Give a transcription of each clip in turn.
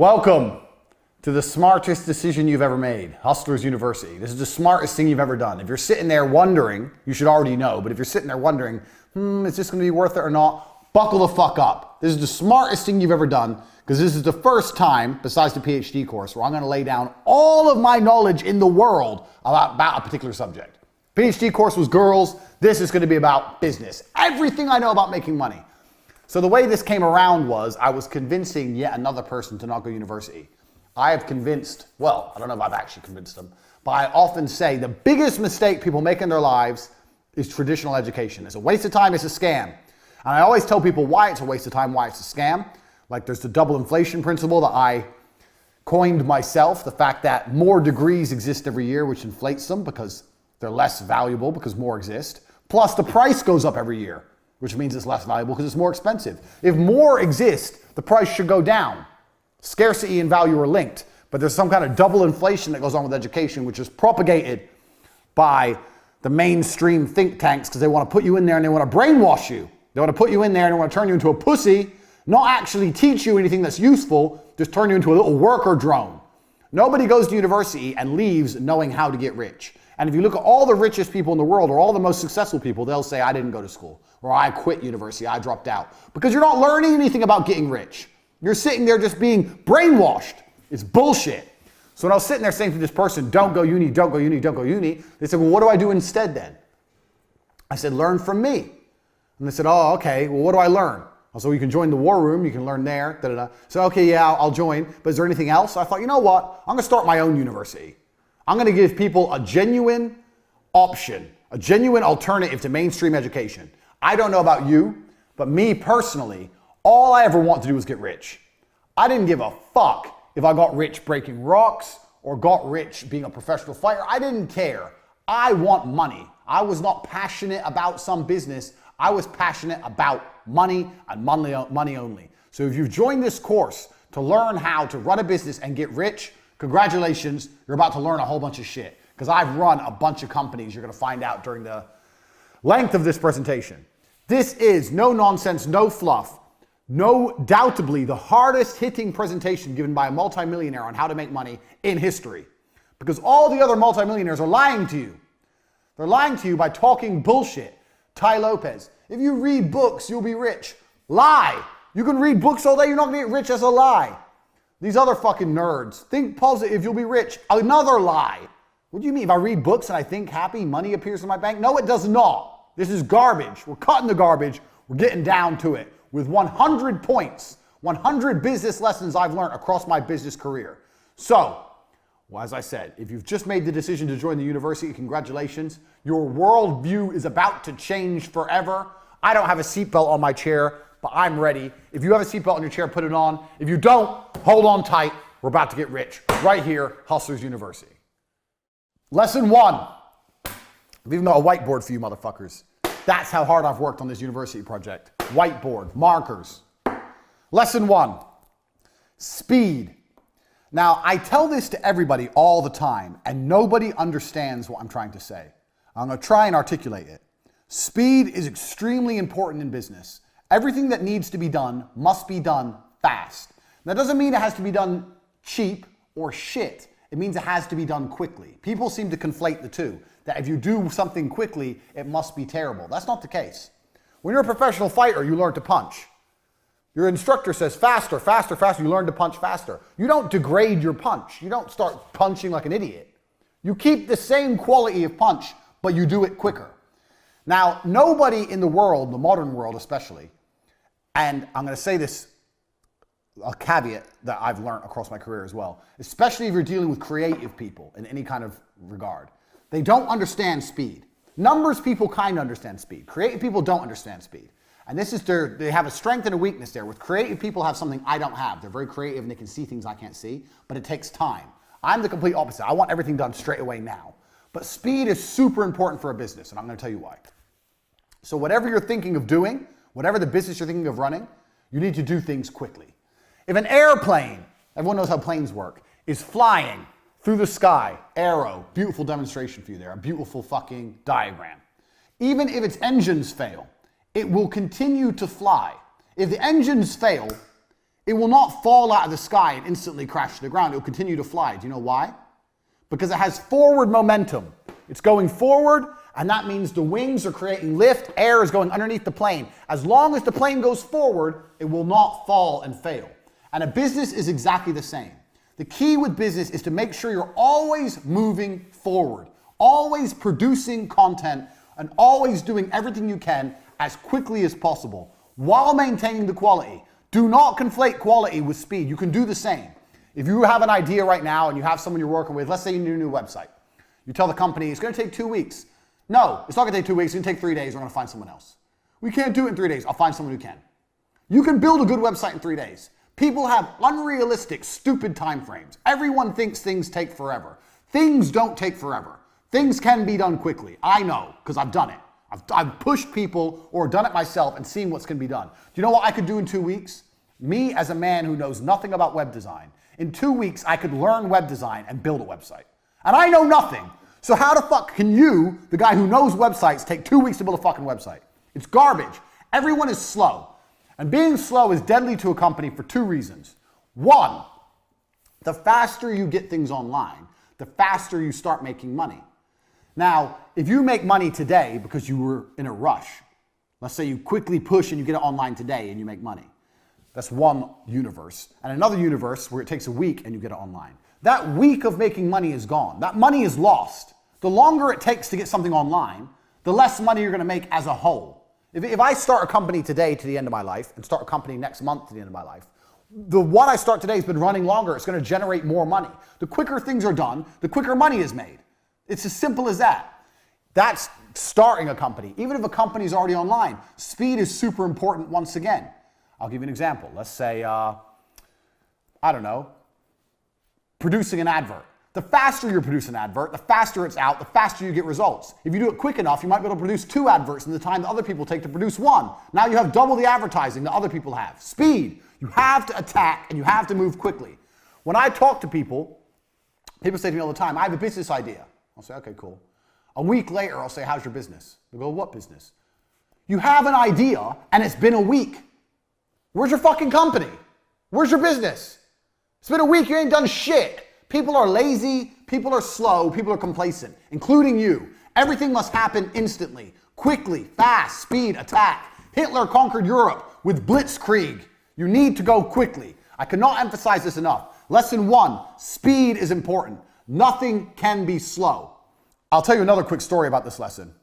Welcome to the smartest decision you've ever made, Hustlers University. This is the smartest thing you've ever done. If you're sitting there wondering, you should already know, but if you're sitting there wondering, is this gonna be worth it or not? Buckle the fuck up. This is the smartest thing you've ever done, because this is the first time, besides the PhD course, where I'm gonna lay down all of my knowledge in the world about a particular subject. PhD course was girls. This is gonna be about business. Everything I know about making money. So the way this came around was I was convincing yet another person to not go to university. I have convinced, well, I don't know if I've actually convinced them, but I often say the biggest mistake people make in their lives is traditional education. It's a waste of time, it's a scam. And I always tell people why it's a waste of time, why it's a scam. Like there's the double inflation principle that I coined myself, the fact that more degrees exist every year, which inflates them because they're less valuable because more exist. Plus the price goes up every year, which means it's less valuable because it's more expensive. If more exist, the price should go down. Scarcity and value are linked, but there's some kind of double inflation that goes on with education, which is propagated by the mainstream think tanks because they want to put you in there and they want to brainwash you. They want to put you in there and they want to turn you into a pussy, not actually teach you anything that's useful, just turn you into a little worker drone. Nobody goes to university and leaves knowing how to get rich. And if you look at all the richest people in the world or all the most successful people, they'll say, I didn't go to school, or I quit university, I dropped out. Because you're not learning anything about getting rich. You're sitting there just being brainwashed. It's bullshit. So when I was sitting there saying to this person, don't go uni, don't go uni, don't go uni, they said, well, what do I do instead then? I said, learn from me. And they said, oh, okay, well, what do I learn? So you can join the war room, you can learn there, da-da-da. So, okay, yeah, I'll join, but is there anything else? So I thought, you know what? I'm gonna start my own university. I'm gonna give people a genuine option, a genuine alternative to mainstream education. I don't know about you, but me personally, all I ever want to do is get rich. I didn't give a fuck if I got rich breaking rocks or got rich being a professional fighter. I didn't care. I want money. I was not passionate about some business. I was passionate about money and money only. So if you've joined this course to learn how to run a business and get rich, congratulations, you're about to learn a whole bunch of shit. Because I've run a bunch of companies, you're gonna find out during the length of this presentation. This is no nonsense, no fluff, no doubtably the hardest hitting presentation given by a multimillionaire on how to make money in history. Because all the other multimillionaires are lying to you. They're lying to you by talking bullshit. Tai Lopez, if you read books, you'll be rich. Lie. You can read books all day, you're not gonna get rich. As a lie. These other fucking nerds, think positive, you'll be rich. Another lie. What do you mean? If I read books and I think happy, money appears in my bank? No, it does not. This is garbage. We're cutting the garbage. We're getting down to it with 100 points, 100 business lessons I've learned across my business career. So, well, as I said, if you've just made the decision to join the university, congratulations. Your worldview is about to change forever. I don't have a seatbelt on my chair, but I'm ready. If you have a seatbelt on your chair, put it on. If you don't, hold on tight. We're about to get rich right here, Hustlers University. Lesson 1. I've even got a whiteboard for you motherfuckers. That's how hard I've worked on this university project. Whiteboard, markers. Lesson 1, speed. Now, I tell this to everybody all the time, and nobody understands what I'm trying to say. I'm gonna try and articulate it. Speed is extremely important in business. Everything that needs to be done must be done fast. That doesn't mean it has to be done cheap or shit. It means it has to be done quickly. People seem to conflate the two, that if you do something quickly, it must be terrible. That's not the case. When you're a professional fighter, you learn to punch. Your instructor says faster, faster, faster. You learn to punch faster. You don't degrade your punch. You don't start punching like an idiot. You keep the same quality of punch, but you do it quicker. Now, nobody in the world, the modern world especially, and I'm going to say this, a caveat that I've learned across my career as well, especially if you're dealing with creative people in any kind of regard, they don't understand speed. Numbers people kind of understand speed. Creative people don't understand speed. And this is they have a strength and a weakness there. With creative people have something I don't have. They're very creative and they can see things I can't see, but it takes time. I'm the complete opposite. I want everything done straight away now. But speed is super important for a business, and I'm going to tell you why. So whatever you're thinking of doing, whatever the business you're thinking of running, you need to do things quickly. If an airplane, everyone knows how planes work, is flying through the sky, arrow, beautiful demonstration for you there, a beautiful fucking diagram. Even if its engines fail, it will continue to fly. If the engines fail, It will not fall out of the sky and instantly crash to the ground. It will continue to fly. Do you know why? Because it has forward momentum. It's going forward, and that means the wings are creating lift. Air is going underneath the plane. As long as the plane goes forward, it will not fall and fail. And a business is exactly the same. The key with business is to make sure you're always moving forward, always producing content, and always doing everything you can as quickly as possible while maintaining the quality. Do not conflate quality with speed. You can do the same. If you have an idea right now and you have someone you're working with, let's say you need a new website. You tell the company it's going to take 2 weeks. No, it's not going to take 2 weeks. It's going to take 3 days. We're going to find someone else. We can't do it in 3 days. I'll find someone who can. You can build a good website in 3 days. People have unrealistic, stupid time frames. Everyone thinks things take forever. Things don't take forever. Things can be done quickly. I know, because I've done it. I've pushed people or done it myself and seen what's going to be done. Do you know what I could do in 2 weeks? Me, as a man who knows nothing about web design, in 2 weeks, I could learn web design and build a website. And I know nothing. So how the fuck can you, the guy who knows websites, take 2 weeks to build a fucking website? It's garbage. Everyone is slow. And being slow is deadly to a company for 2 reasons. One, the faster you get things online, the faster you start making money. Now, if you make money today because you were in a rush, let's say you quickly push and you get it online today and you make money. That's one universe. And another universe where it takes a week and you get it online. That week of making money is gone. That money is lost. The longer it takes to get something online, the less money you're going to make as a whole. If I start a company today to the end of my life and start a company next month to the end of my life, the one I start today has been running longer. It's going to generate more money. The quicker things are done, the quicker money is made. It's as simple as that. That's starting a company. Even if a company is already online, speed is super important once again. I'll give you an example. Let's say, I don't know, producing an advert. The faster you produce an advert, the faster it's out, the faster you get results. If you do it quick enough, you might be able to produce 2 adverts in the time that other people take to produce 1. Now you have double the advertising that other people have. Speed. You have to attack and you have to move quickly. When I talk to people, people say to me all the time, I have a business idea. I'll say, okay, cool. A week later, I'll say, how's your business? They go, what business? You have an idea and it's been a week. Where's your fucking company? Where's your business? It's been a week, you ain't done shit. People are lazy, people are slow, people are complacent, including you. Everything must happen instantly, quickly, fast, speed, attack. Hitler conquered Europe with blitzkrieg. You need to go quickly. I cannot emphasize this enough. Lesson 1, speed is important. Nothing can be slow. I'll tell you another quick story about this lesson.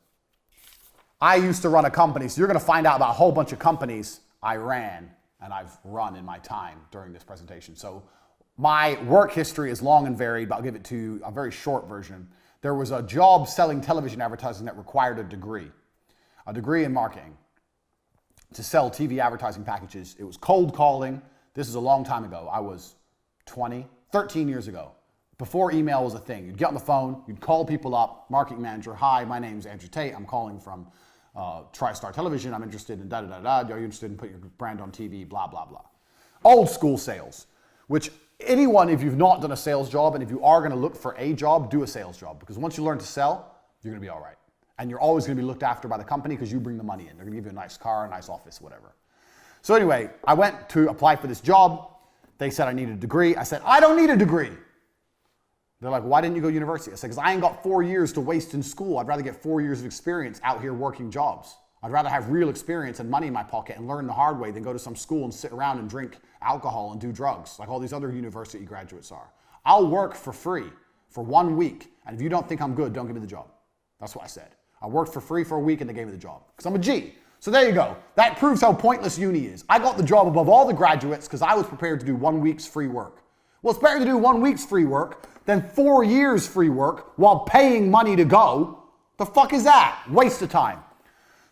I used to run a company, so you're going to find out about a whole bunch of companies I ran and I've run in my time during this presentation. So my work history is long and varied, but I'll give it to you a very short version. There was a job selling television advertising that required a degree in marketing to sell TV advertising packages. It was cold calling. This is a long time ago. I was 13 years ago. Before email was a thing. You'd get on the phone, you'd call people up, marketing manager, hi, my name's Andrew Tate, I'm calling from TriStar Television, I'm interested in da-da-da-da, are you interested in putting your brand on TV, blah, blah, blah. Old school sales, which anyone, if you've not done a sales job, and if you are gonna look for a job, do a sales job, because once you learn to sell, you're gonna be all right. And you're always gonna be looked after by the company because you bring the money in. They're gonna give you a nice car, a nice office, whatever. So anyway, I went to apply for this job. They said I needed a degree. I said, I don't need a degree. They're like, why didn't you go to university? I said, because I ain't got 4 years to waste in school. I'd rather get 4 years of experience out here working jobs. I'd rather have real experience and money in my pocket and learn the hard way than go to some school and sit around and drink alcohol and do drugs like all these other university graduates are. I'll work for free for 1 week. And if you don't think I'm good, don't give me the job. That's what I said. I worked for free for a week and they gave me the job because I'm a G. So there you go. That proves how pointless uni is. I got the job above all the graduates because I was prepared to do 1 week's free work. Well, it's better to do 1 week's free work than 4 years free work while paying money to go. The fuck is that? Waste of time.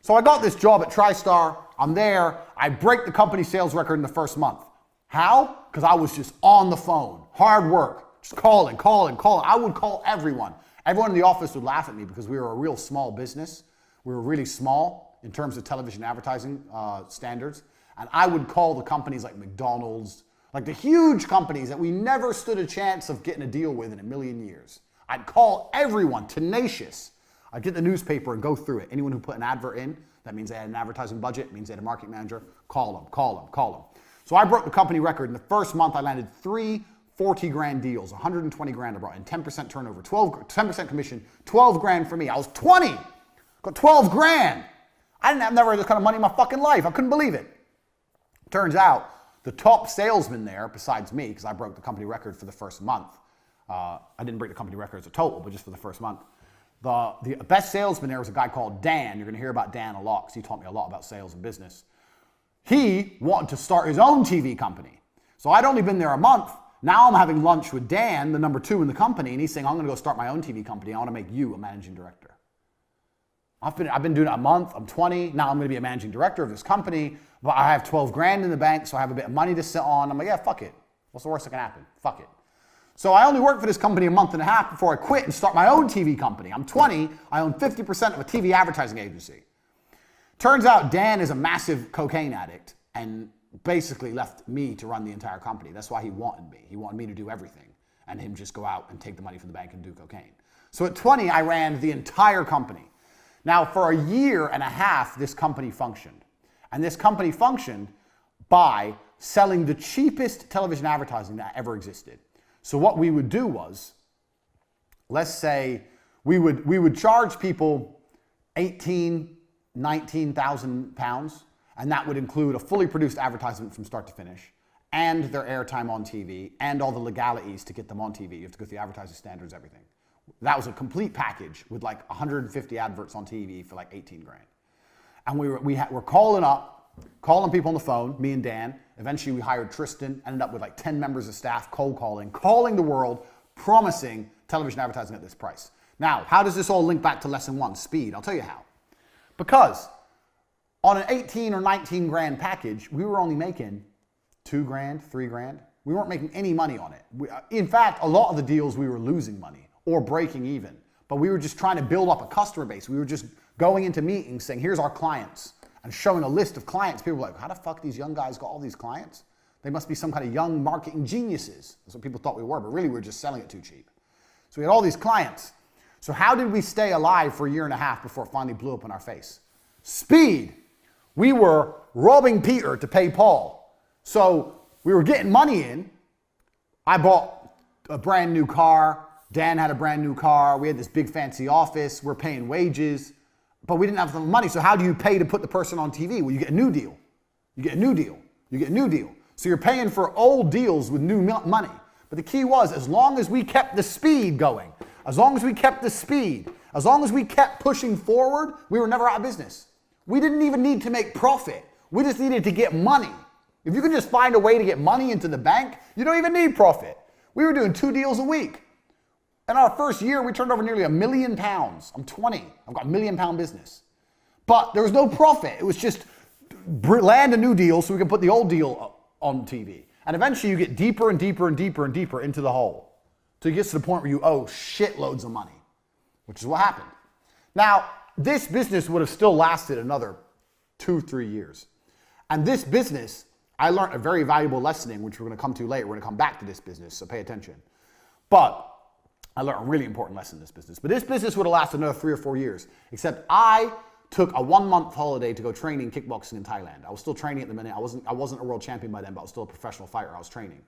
So I got this job at TriStar. I'm there. I break the company sales record in the first month. How? Because I was just on the phone. Hard work. Just calling. I would call everyone. Everyone in the office would laugh at me because we were a real small business. We were really small in terms of television advertising standards. And I would call the companies like McDonald's, like the huge companies that we never stood a chance of getting a deal with in a million years. I'd call everyone, tenacious. I'd get the newspaper and go through it. Anyone who put an advert in, that means they had an advertising budget, means they had a marketing manager, call them. So I broke the company record. In the first month, I landed 3 40 grand deals, 120 grand I brought in, 10% turnover, 10% commission, 12 grand for me. I was 20, got 12 grand. I didn't have never had this kind of money in my fucking life. I couldn't believe it. Turns out the top salesman there, besides me, because I broke the company record for the first month. I didn't break the company record as a total, but just for the first month. The best salesman there was a guy called Dan. You're going to hear about Dan a lot because he taught me a lot about sales and business. He wanted to start his own TV company. So I'd only been there a month. Now I'm having lunch with Dan, the number 2 in the company, and he's saying, I'm going to go start my own TV company. I want to make you a managing director. I've been doing it a month. I'm 20. Now I'm going to be a managing director of this company, but I have 12 grand in the bank, so I have a bit of money to sit on. I'm like, yeah, fuck it. What's the worst that can happen? Fuck it. So I only worked for this company a month and a half before I quit and start my own TV company. I'm 20. I own 50% of a TV advertising agency. Turns out Dan is a massive cocaine addict and basically left me to run the entire company. That's why he wanted me. He wanted me to do everything and him just go out and take the money from the bank and do cocaine. So at 20, I ran the entire company. Now, for a year and a half, this company functioned. And this company functioned by selling the cheapest television advertising that ever existed. So what we would do was, let's say we would charge people 18, 19,000 pounds, and that would include a fully produced advertisement from start to finish, and their airtime on TV, and all the legalities to get them on TV. You have to go through the advertising standards, everything. That was a complete package with like 150 adverts on TV for like 18 grand. And we were calling people on the phone, me and Dan. Eventually we hired Tristan, ended up with like 10 members of staff, cold calling the world, promising television advertising at this price. Now, how does this all link back to lesson 1, speed? I'll tell you how. Because on an 18 or 19 grand package, we were only making 2 grand, 3 grand. We weren't making any money on it. In fact, a lot of the deals we were losing money or breaking even. But we were just trying to build up a customer base. We were just going into meetings saying, here's our clients, and showing a list of clients. People were like, how the fuck these young guys got all these clients? They must be some kind of young marketing geniuses. That's what people thought we were, but really we were just selling it too cheap. So we had all these clients. So how did we stay alive for a year and a half before it finally blew up in our face? Speed. We were robbing Peter to pay Paul. So we were getting money in. I bought a brand new car. Dan had a brand new car. We had this big fancy office. We're paying wages, but we didn't have the money. So how do you pay to put the person on TV? Well, you get a new deal. You get a new deal. You get a new deal. So you're paying for old deals with new money. But the key was, as long as we kept the speed going, as long as we kept the speed, as long as we kept pushing forward, we were never out of business. We didn't even need to make profit. We just needed to get money. If you can just find a way to get money into the bank, you don't even need profit. We were doing 2 deals a week. In our first year, we turned over nearly £1 million. I'm 20. I've got £1 million business. But there was no profit. It was just land a new deal so we can put the old deal on TV. And eventually you get deeper and deeper and deeper and deeper into the hole. So it gets to the point where you owe shitloads of money, which is what happened. Now, this business would have still lasted another 2-3 years. And this business, I learned a very valuable lesson in, which we're going to come to later. We're going to come back to this business, so pay attention. But I learned a really important lesson in this business. But this business would have lasted another 3 or 4 years, except I took a 1-month holiday to go training kickboxing in Thailand. I was still training at the minute. I wasn't a world champion by then, but I was still a professional fighter. I was training.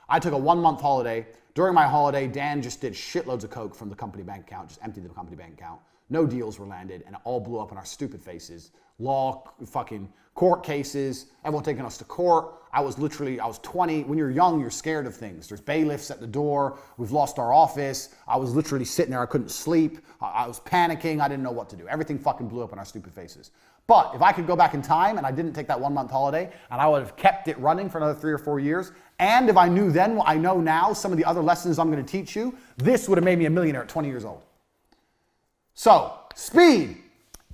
I took a 1-month holiday. During my holiday, Dan just did shitloads of coke from the company bank account, just emptied the company bank account. No deals were landed, and it all blew up in our stupid faces. Law, fucking court cases, everyone taking us to court. I was 20. When you're young, you're scared of things. There's bailiffs at the door. We've lost our office. I was literally sitting there. I couldn't sleep. I was panicking. I didn't know what to do. Everything fucking blew up in our stupid faces. But if I could go back in time and I didn't take that 1-month holiday and I would have kept it running for another 3 or 4 years, and if I knew then what I know now, some of the other lessons I'm going to teach you, this would have made me a millionaire at 20 years old. So, speed.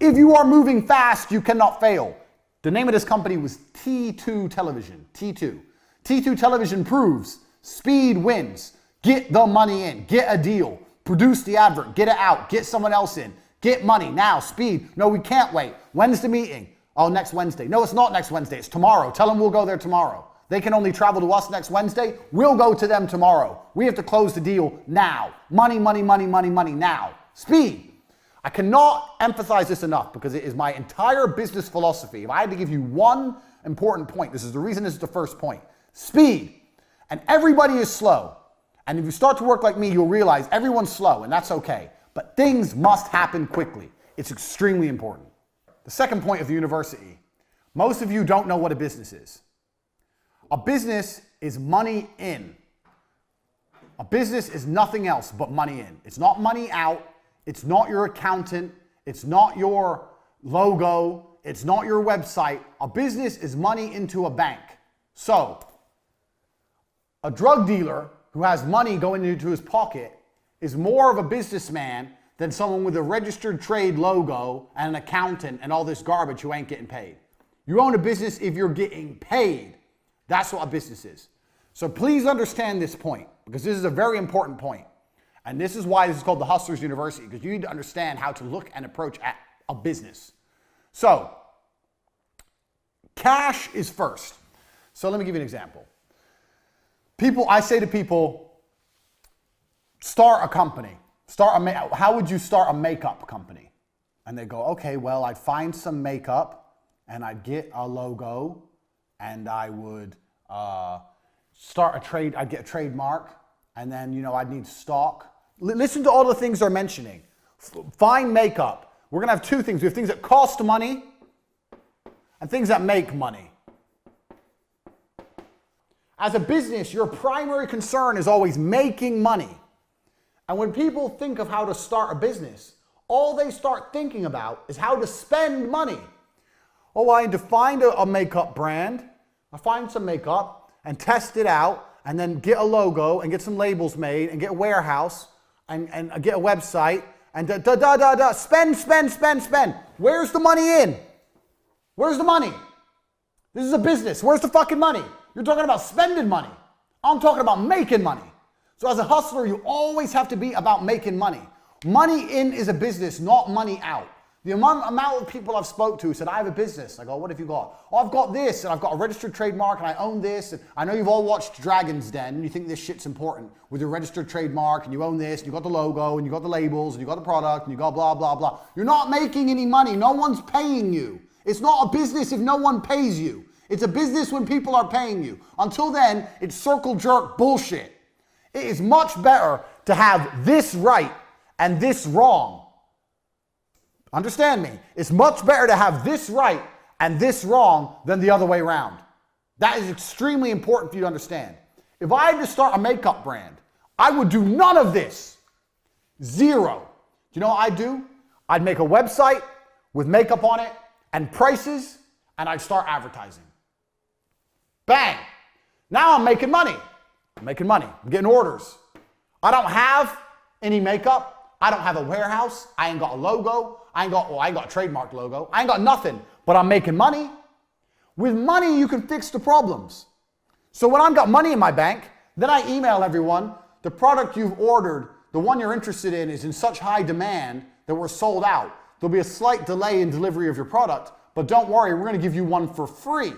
If you are moving fast, you cannot fail. The name of this company was T2 Television. T2. T2 Television proves speed wins. Get the money in. Get a deal. Produce the advert. Get it out. Get someone else in. Get money. Now, speed. No, we can't wait. When's the meeting? Oh, next Wednesday. No, it's not next Wednesday. It's tomorrow. Tell them we'll go there tomorrow. They can only travel to us next Wednesday. We'll go to them tomorrow. We have to close the deal now. Money, money, money, money, money now. Speed. I cannot emphasize this enough because it is my entire business philosophy. If I had to give you one important point, this is the reason this is the first point. Speed. And everybody is slow. And if you start to work like me, you'll realize everyone's slow, and that's okay. But things must happen quickly. It's extremely important. The second point of the university. Most of you don't know what a business is. A business is money in. A business is nothing else but money in. It's not money out. It's not your accountant. It's not your logo. It's not your website. A business is money into a bank. So, a drug dealer who has money going into his pocket is more of a businessman than someone with a registered trade logo and an accountant and all this garbage who ain't getting paid. You own a business if you're getting paid. That's what a business is. So please understand this point, because this is a very important point. And this is why this is called the Hustlers University, because you need to understand how to look and approach at a business. So, cash is first. So let me give you an example. I say to people, start a company. How would you start a makeup company? And they go, okay, well, I'd find some makeup and I'd get a logo and I would I'd get a trademark, and then, I'd need stock. Listen to all the things they're mentioning. Find makeup. We're gonna have two things. We have things that cost money and things that make money. As a business, your primary concern is always making money. And when people think of how to start a business, all they start thinking about is how to spend money. Oh, I need to find a makeup brand. I find some makeup and test it out and then get a logo and get some labels made and get a warehouse and get a website and spend. Where's the money in? Where's the money? This is a business. Where's the fucking money? You're talking about spending money. I'm talking about making money. So as a hustler, you always have to be about making money. Money in is a business, not money out. The amount of people I've spoke to said, I have a business. I go, what have you got? Oh, I've got this, and I've got a registered trademark, and I own this. And I know you've all watched Dragon's Den, and you think this shit's important with your registered trademark, and you own this, and you got the logo, and you got the labels, and you got the product, and you got blah, blah, blah. You're not making any money. No one's paying you. It's not a business if no one pays you. It's a business when people are paying you. Until then, it's circle jerk bullshit. It is much better to have this right and this wrong. Understand me. It's much better to have this right and this wrong than the other way around. That is extremely important for you to understand. If I had to start a makeup brand, I would do none of this. Zero. Do you know what I'd do? I'd make a website with makeup on it and prices, and I'd start advertising. Bang. Now I'm making money. I'm getting orders. I don't have any makeup. I don't have a warehouse. I ain't got a logo. I ain't got a trademark logo. I ain't got nothing, but I'm making money. With money, you can fix the problems. So when I've got money in my bank, then I email everyone, the product you've ordered, the one you're interested in is in such high demand that we're sold out. There'll be a slight delay in delivery of your product, but don't worry, we're gonna give you one for free.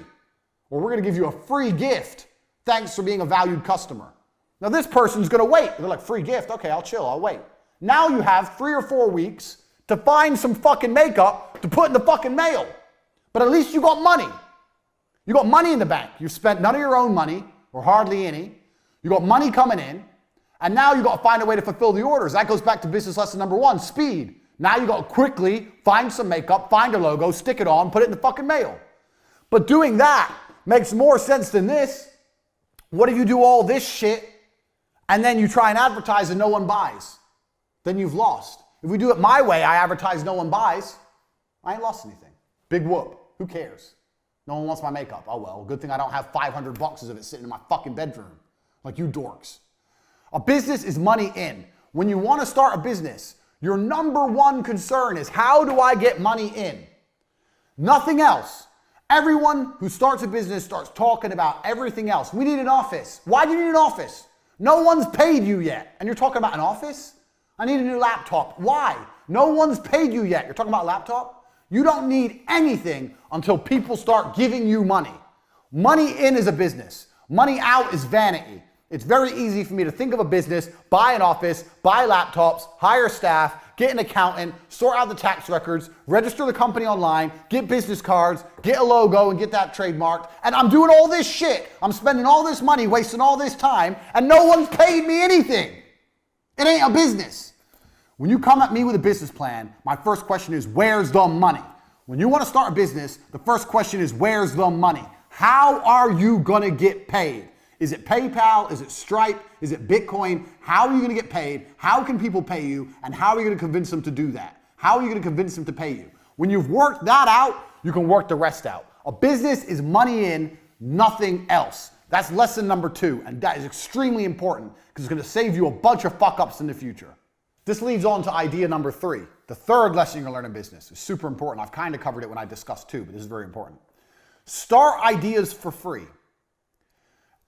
Or we're gonna give you a free gift. Thanks for being a valued customer. Now this person's gonna wait. They're like, free gift? Okay, I'll chill, I'll wait. Now you have 3 or 4 weeks to find some fucking makeup to put in the fucking mail. But at least you got money. You got money in the bank. You've spent none of your own money, or hardly any. You got money coming in, and now you got to find a way to fulfill the orders. That goes back to business lesson number 1, speed. Now you got to quickly find some makeup, find a logo, stick it on, put it in the fucking mail. But doing that makes more sense than this. What if you do all this shit and then you try and advertise and no one buys? Then you've lost. If we do it my way, I advertise, no one buys, I ain't lost anything. Big whoop. Who cares? No one wants my makeup. Oh well, good thing I don't have 500 boxes of it sitting in my fucking bedroom. Like you dorks. A business is money in. When you want to start a business, your number one concern is, how do I get money in? Nothing else. Everyone who starts a business starts talking about everything else. We need an office. Why do you need an office? No one's paid you yet. And you're talking about an office? I need a new laptop. Why? No one's paid you yet. You're talking about a laptop? You don't need anything until people start giving you money. Money in is a business. Money out is vanity. It's very easy for me to think of a business, buy an office, buy laptops, hire staff, get an accountant, sort out the tax records, register the company online, get business cards, get a logo and get that trademarked. And I'm doing all this shit. I'm spending all this money, wasting all this time, and no one's paid me anything. It ain't a business. When you come at me with a business plan, my first question is, where's the money? When you want to start a business, the first question is, where's the money? How are you going to get paid? Is it PayPal? Is it Stripe? Is it Bitcoin? How are you going to get paid? How can people pay you? And how are you going to convince them to do that? How are you going to convince them to pay you? When you've worked that out, you can work the rest out. A business is money in, nothing else. That's lesson number 2. And that is extremely important because it's going to save you a bunch of fuck ups in the future. This leads on to idea number 3. The third lesson you're going to learn in business is super important. I've kind of covered it when I discussed 2, but this is very important. Start ideas for free.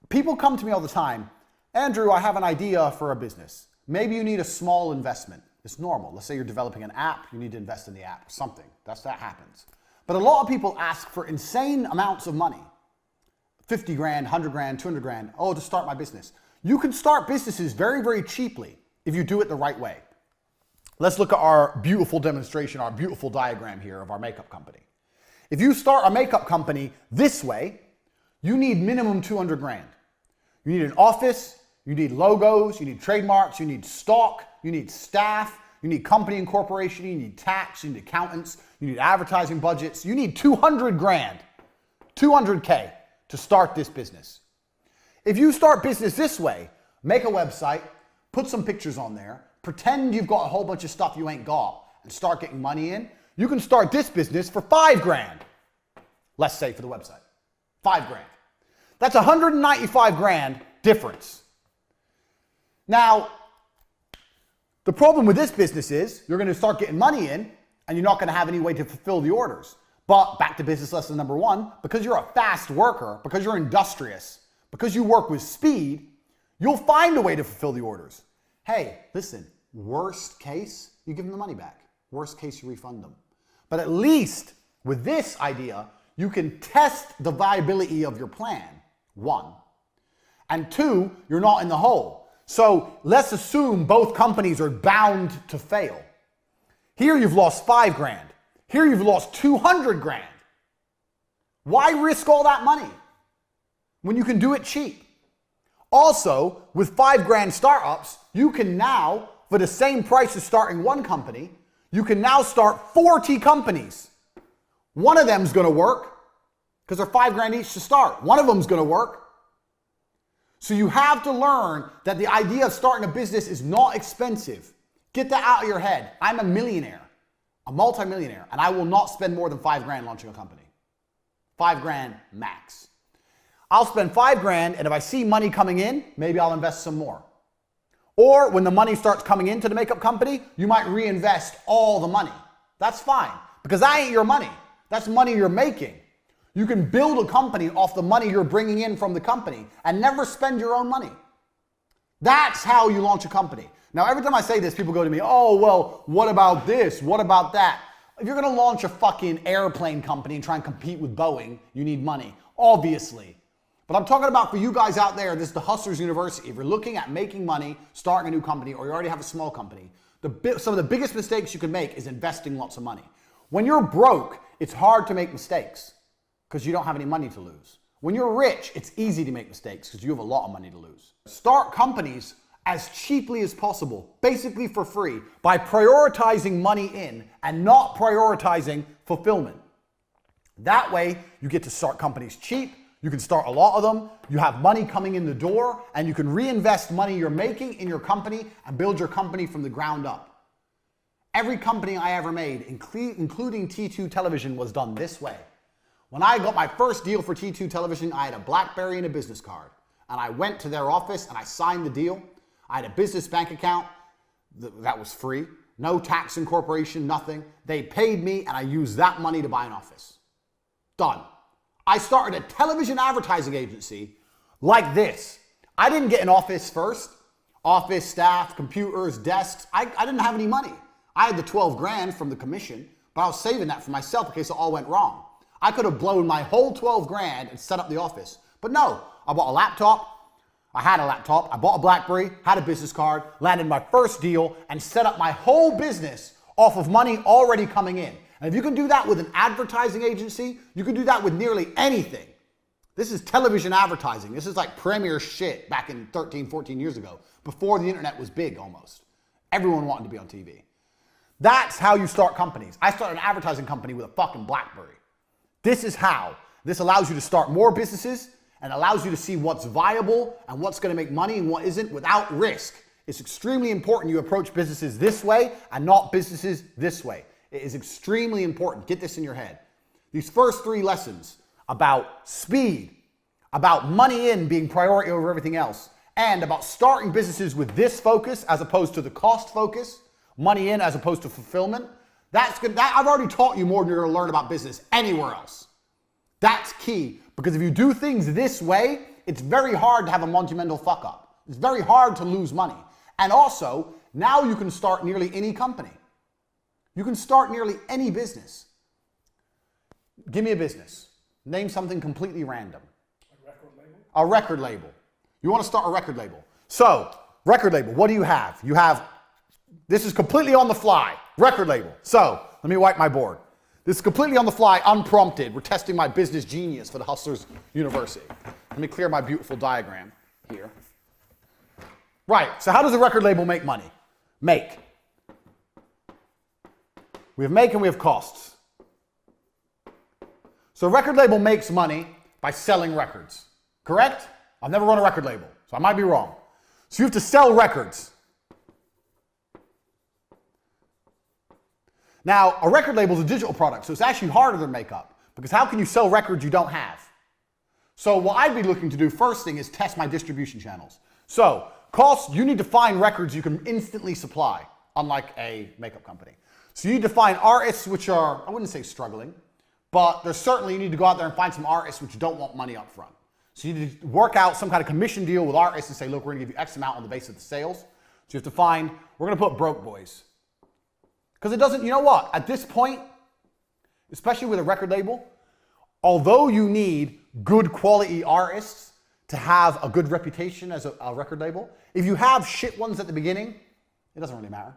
People come to me all the time, Andrew, I have an idea for a business. Maybe you need a small investment. It's normal. Let's say you're developing an app, you need to invest in the app or something. That happens. But a lot of people ask for insane amounts of money. 50 grand, 100 grand, 200 grand, to start my business. You can start businesses very, very cheaply if you do it the right way. Let's look at our beautiful demonstration, our beautiful diagram here of our makeup company. If you start a makeup company this way, you need minimum 200 grand. You need an office, you need logos, you need trademarks, you need stock, you need staff, you need company incorporation, you need tax, you need accountants, you need advertising budgets. You need 200 grand, 200K to start this business. If you start business this way, make a website, put some pictures on there, pretend you've got a whole bunch of stuff you ain't got, and start getting money in, you can start this business for 5 grand. Let's say for the website. 5 grand. That's 195 grand difference. Now, the problem with this business is you're going to start getting money in and you're not going to have any way to fulfill the orders. But back to business lesson number 1, because you're a fast worker, because you're industrious, because you work with speed, you'll find a way to fulfill the orders. Hey, listen, worst case, you give them the money back. Worst case, you refund them. But at least with this idea, you can test the viability of your plan, 1. And 2, you're not in the hole. So let's assume both companies are bound to fail. Here you've lost 5 grand. Here you've lost 200 grand. Why risk all that money when you can do it cheap? Also, with 5 grand startups, you can now, for the same price as starting one company, you can now start 40 companies. One of them's going to work because they're 5 grand each to start. One of them's going to work. So you have to learn that the idea of starting a business is not expensive. Get that out of your head. I'm a millionaire, a multimillionaire, and I will not spend more than 5 grand launching a company. 5 grand max. I'll spend 5 grand, and if I see money coming in, maybe I'll invest some more. Or when the money starts coming into the makeup company, you might reinvest all the money. That's fine, because that ain't your money. That's money you're making. You can build a company off the money you're bringing in from the company and never spend your own money. That's how you launch a company. Now, every time I say this, people go to me, oh, well, what about this? What about that? If you're going to launch a fucking airplane company and try and compete with Boeing, you need money, obviously. But I'm talking about for you guys out there, this is the Hustlers University. If you're looking at making money, starting a new company, or you already have a small company, some of the biggest mistakes you can make is investing lots of money. When you're broke, it's hard to make mistakes because you don't have any money to lose. When you're rich, it's easy to make mistakes because you have a lot of money to lose. Start companies as cheaply as possible, basically for free, by prioritizing money in and not prioritizing fulfillment. That way, you get to start companies cheap. You can start a lot of them, you have money coming in the door, and you can reinvest money you're making in your company and build your company from the ground up. Every company I ever made, including T2 Television, was done this way. When I got my first deal for T2 Television, I had a BlackBerry and a business card. And I went to their office and I signed the deal. I had a business bank account that was free, no tax incorporation, nothing. They paid me and I used that money to buy an office. Done. I started a television advertising agency like this. I didn't get an office first. Office, staff, computers, desks. I didn't have any money. I had the 12 grand from the commission, but I was saving that for myself in case it all went wrong. I could have blown my whole 12 grand and set up the office. But no, I bought a laptop, I had a laptop, I bought a BlackBerry, had a business card, landed my first deal, and set up my whole business off of money already coming in. And if you can do that with an advertising agency, you can do that with nearly anything. This is television advertising. This is like premier shit back in 13, 14 years ago, before the internet was big almost. Everyone wanted to be on TV. That's how you start companies. I started an advertising company with a fucking BlackBerry. This is how. This allows you to start more businesses and allows you to see what's viable and what's going to make money and what isn't without risk. It's extremely important you approach businesses this way and not businesses this way. It is extremely important. Get this in your head. These first 3 lessons about speed, about money in being priority over everything else, and about starting businesses with this focus as opposed to the cost focus, money in as opposed to fulfillment, that's good. I've already taught you more than you're going to learn about business anywhere else. That's key, because if you do things this way, it's very hard to have a monumental fuck up. It's very hard to lose money. And also, now you can start nearly any company. You can start nearly any business. Give me a business. Name something completely random. A record label? A record label. You want to start a record label. So, record label, what do you have? You have, this is completely on the fly, record label. So, let me wipe my board. This is completely on the fly, unprompted. We're testing my business genius for the Hustlers University. Let me clear my beautiful diagram here. Right, so how does a record label make money? Make. We have make and we have costs. So a record label makes money by selling records, correct? I've never run a record label, so I might be wrong. So you have to sell records. Now, a record label is a digital product, so it's actually harder than makeup, because how can you sell records you don't have? So what I'd be looking to do first thing is test my distribution channels. So costs, you need to find records you can instantly supply, unlike a makeup company. So you need to find artists which are, I wouldn't say struggling, but there's certainly, you need to go out there and find some artists which don't want money up front. So you need to work out some kind of commission deal with artists and say, look, we're gonna give you X amount on the basis of the sales. So you have to find, we're gonna put Broke Boys. Because it doesn't, you know what, at this point, especially with a record label, although you need good quality artists to have a good reputation as a record label, if you have shit ones at the beginning, it doesn't really matter.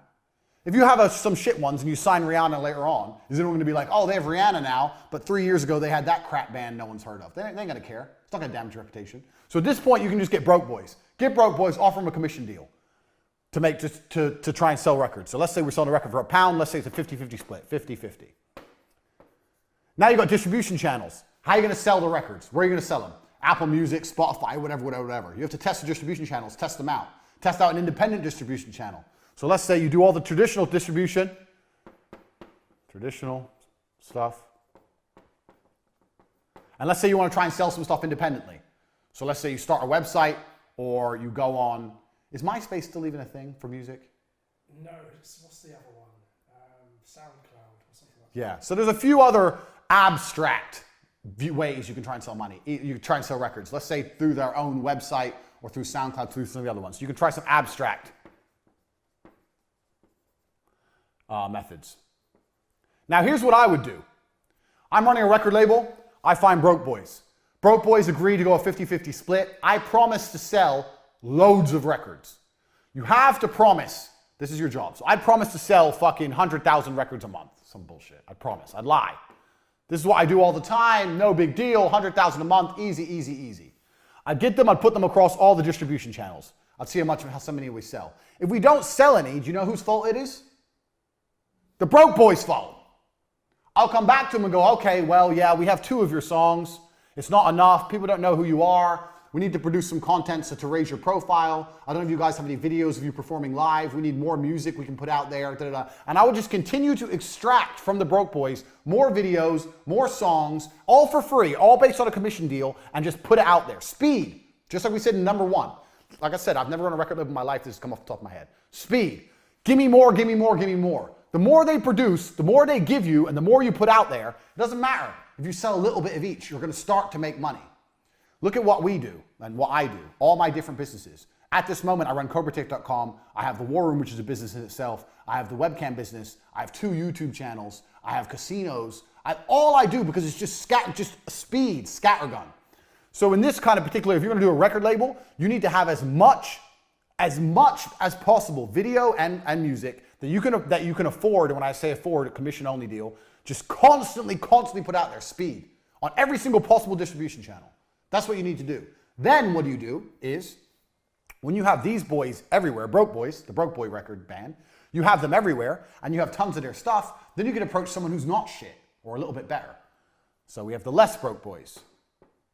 If you have some shit ones and you sign Rihanna later on, is anyone gonna be like, oh, they have Rihanna now, but 3 years ago they had that crap band no one's heard of. They ain't gonna care. It's not gonna damage your reputation. So at this point, you can just get Broke Boys. Get Broke Boys, offer them a commission deal to make to try and sell records. So let's say we're selling a record for £1. Let's say it's a 50-50 split, 50-50. Now you've got distribution channels. How are you gonna sell the records? Where are you gonna sell them? Apple Music, Spotify, whatever. You have to test the distribution channels, test them out. Test out an independent distribution channel. So let's say you do all the traditional distribution, traditional stuff. And let's say you want to try and sell some stuff independently. So let's say you start a website or you go on, is MySpace still even a thing for music? No, what's the other one? SoundCloud or something like that. Yeah, so there's a few other abstract ways you can try and sell money. You can try and sell records. Let's say through their own website or through SoundCloud, through some of the other ones. You can try some abstract methods. Now here's what I would do. I'm running a record label. I find Broke Boys. Broke Boys agree to go a 50-50 split. I promise to sell loads of records. You have to promise. This is your job. So I promise to sell fucking 100,000 records a month. Some bullshit. I promise. I'd lie. This is what I do all the time. No big deal. 100,000 a month. Easy, easy, easy. I'd get them. I'd put them across all the distribution channels. I'd see how many we sell. If we don't sell any, do you know whose fault it is? The Broke Boys' fault. I'll come back to them and go, okay, well, yeah, we have 2 of your songs. It's not enough. People don't know who you are. We need to produce some content to raise your profile. I don't know if you guys have any videos of you performing live. We need more music we can put out there. Da, da, da. And I would just continue to extract from the Broke Boys more videos, more songs, all for free, all based on a commission deal, and just put it out there. Speed, just like we said in number 1. Like I said, I've never run a record label in my life. This has come off the top of my head. Speed. Give me more, give me more, give me more. The more they produce, the more they give you, and the more you put out there, it doesn't matter. If you sell a little bit of each, you're going to start to make money. Look at what we do and what I do, all my different businesses. At this moment, I run CobraTech.com. I have the War Room, which is a business in itself. I have the webcam business. I have 2 YouTube channels. I have casinos. All I do, because it's just speed, scattergun. So in this kind of particular, if you're going to do a record label, you need to have as much as possible video and music that you can afford. And when I say afford, a commission only deal, just constantly put out there, speed, on every single possible distribution channel. That's what you need to do. Then what you do is, when you have these boys everywhere, Broke Boys, the Broke Boy record band, you have them everywhere, and you have tons of their stuff, then you can approach someone who's not shit, or a little bit better. So we have the Less Broke Boys.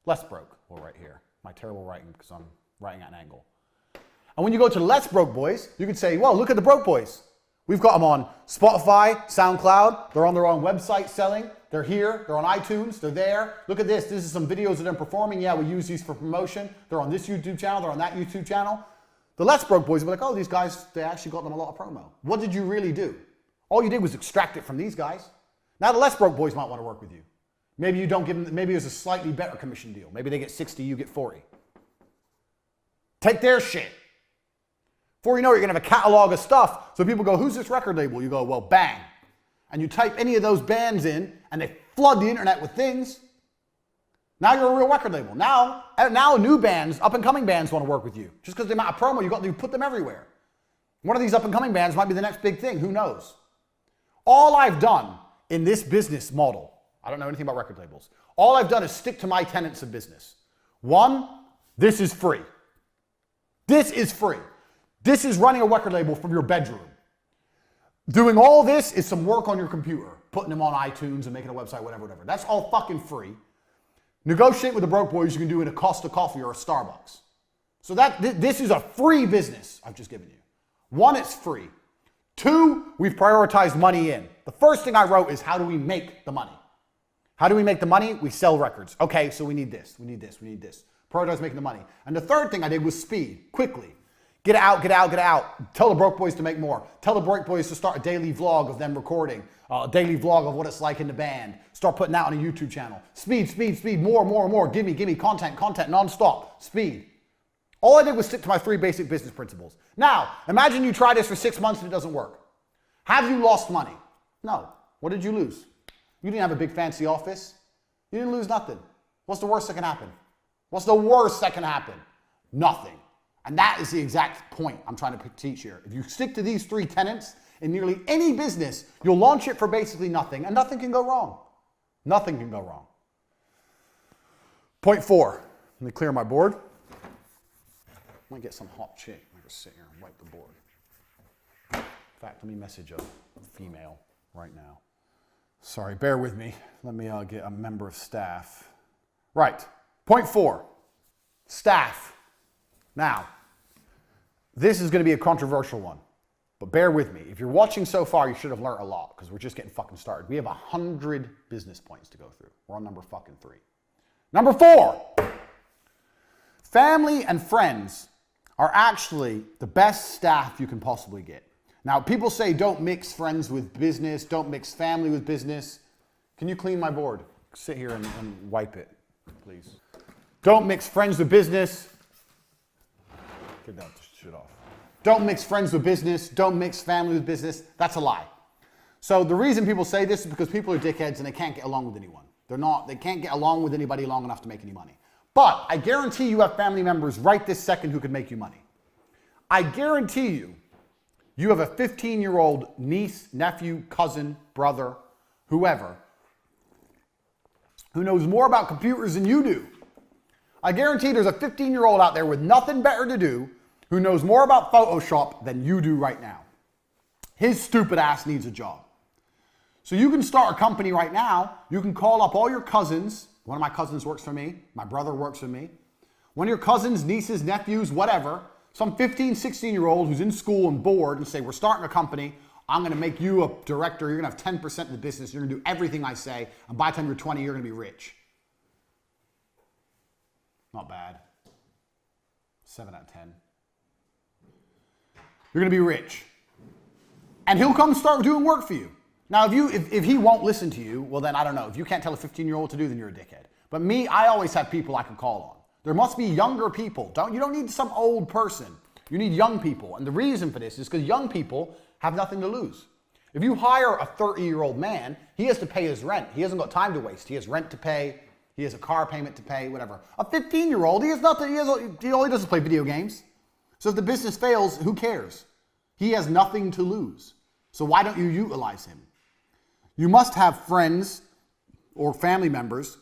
Less Broke, we'll write here. My terrible writing, because I'm writing at an angle. And when you go to the Less Broke Boys, you can say, well, look at the Broke Boys. We've got them on Spotify, SoundCloud, they're on their own website selling, they're here, they're on iTunes, they're there. Look at this is some videos of them performing. Yeah, we use these for promotion. They're on this YouTube channel, they're on that YouTube channel. The Less Broke Boys will be like, oh, these guys, they actually got them a lot of promo. What did you really do? All you did was extract it from these guys. Now the Less Broke Boys might want to work with you. Maybe you don't give them, maybe there's a slightly better commission deal. Maybe they get 60, you get 40. Take their shit. Before you know it, you're going to have a catalog of stuff. So people go, who's this record label? You go, well, bang. And you type any of those bands in, and they flood the internet with things. Now you're a real record label. Now new bands, up-and-coming bands want to work with you. Just because the amount of promo you got, you put them everywhere. One of these up-and-coming bands might be the next big thing. Who knows? All I've done in this business model, I don't know anything about record labels. All I've done is stick to my tenets of business. One, this is free. This is free. This is running a record label from your bedroom. Doing all this is some work on your computer, putting them on iTunes and making a website, whatever. That's all fucking free. Negotiate with the Broke Boys, you can do in a Costa Coffee or a Starbucks. So this is a free business I've just given you. One, it's free. Two, we've prioritized money in. The first thing I wrote is, how do we make the money? How do we make the money? We sell records. Okay, so we need this, we need this, we need this. Prioritize making the money. And the third thing I did was speed, quickly. Get out, get out, get out. Tell the Broke Boys to make more. Tell the Broke Boys to start a daily vlog of them recording. A daily vlog of what it's like in the band. Start putting that on a YouTube channel. Speed, speed, speed, more, more, more. Give me content, nonstop. Speed. All I did was stick to my 3 basic business principles. Now, imagine you try this for 6 months and it doesn't work. Have you lost money? No. What did you lose? You didn't have a big fancy office. You didn't lose nothing. What's the worst that can happen? What's the worst that can happen? Nothing. And that is the exact point I'm trying to teach here. If you stick to these 3 tenets in nearly any business, you'll launch it for basically nothing, and nothing can go wrong. Nothing can go wrong. Point 4. Let me clear my board. I might get some hot chick. I can sit here and wipe the board. In fact, let me message a female right now. Sorry, bear with me. Let me get a member of staff. Right. Point 4. Staff. Now, this is going to be a controversial one, but bear with me. If you're watching so far, you should have learned a lot, because we're just getting fucking started. We have 100 business points to go through. We're on number fucking 3. Number 4, family and friends are actually the best staff you can possibly get. Now, people say don't mix friends with business, don't mix family with business. Can you clean my board? Sit here and wipe it, please. Don't mix friends with business. Get that shit off. Don't mix friends with business. Don't mix family with business. That's a lie. So the reason people say this is because people are dickheads and they can't get along with anyone. They can't get along with anybody long enough to make any money. But I guarantee you have family members right this second who could make you money. I guarantee you have a 15-year-old niece, nephew, cousin, brother, whoever, who knows more about computers than you do. I guarantee there's a 15-year-old out there with nothing better to do who knows more about Photoshop than you do right now. His stupid ass needs a job. So you can start a company right now. You can call up all your cousins. One of my cousins works for me. My brother works for me. One of your cousins, nieces, nephews, whatever, some 15, 16-year-old who's in school and bored, and say, we're starting a company. I'm going to make you a director. You're going to have 10% of the business. You're going to do everything I say. And by the time you're 20, you're going to be rich. Not bad. 7 out of 10. You're going to be rich. And he'll come start doing work for you. Now, if he won't listen to you, well then, I don't know. If you can't tell a 15-year-old to do, then you're a dickhead. But me, I always have people I can call on. There must be younger people. You don't need some old person. You need young people. And the reason for this is because young people have nothing to lose. If you hire a 30-year-old man, he has to pay his rent. He hasn't got time to waste. He has rent to pay. He has a car payment to pay, whatever. A 15-year-old, he has nothing. All he does is play video games. So if the business fails, who cares? He has nothing to lose. So why don't you utilize him? You must have friends or family members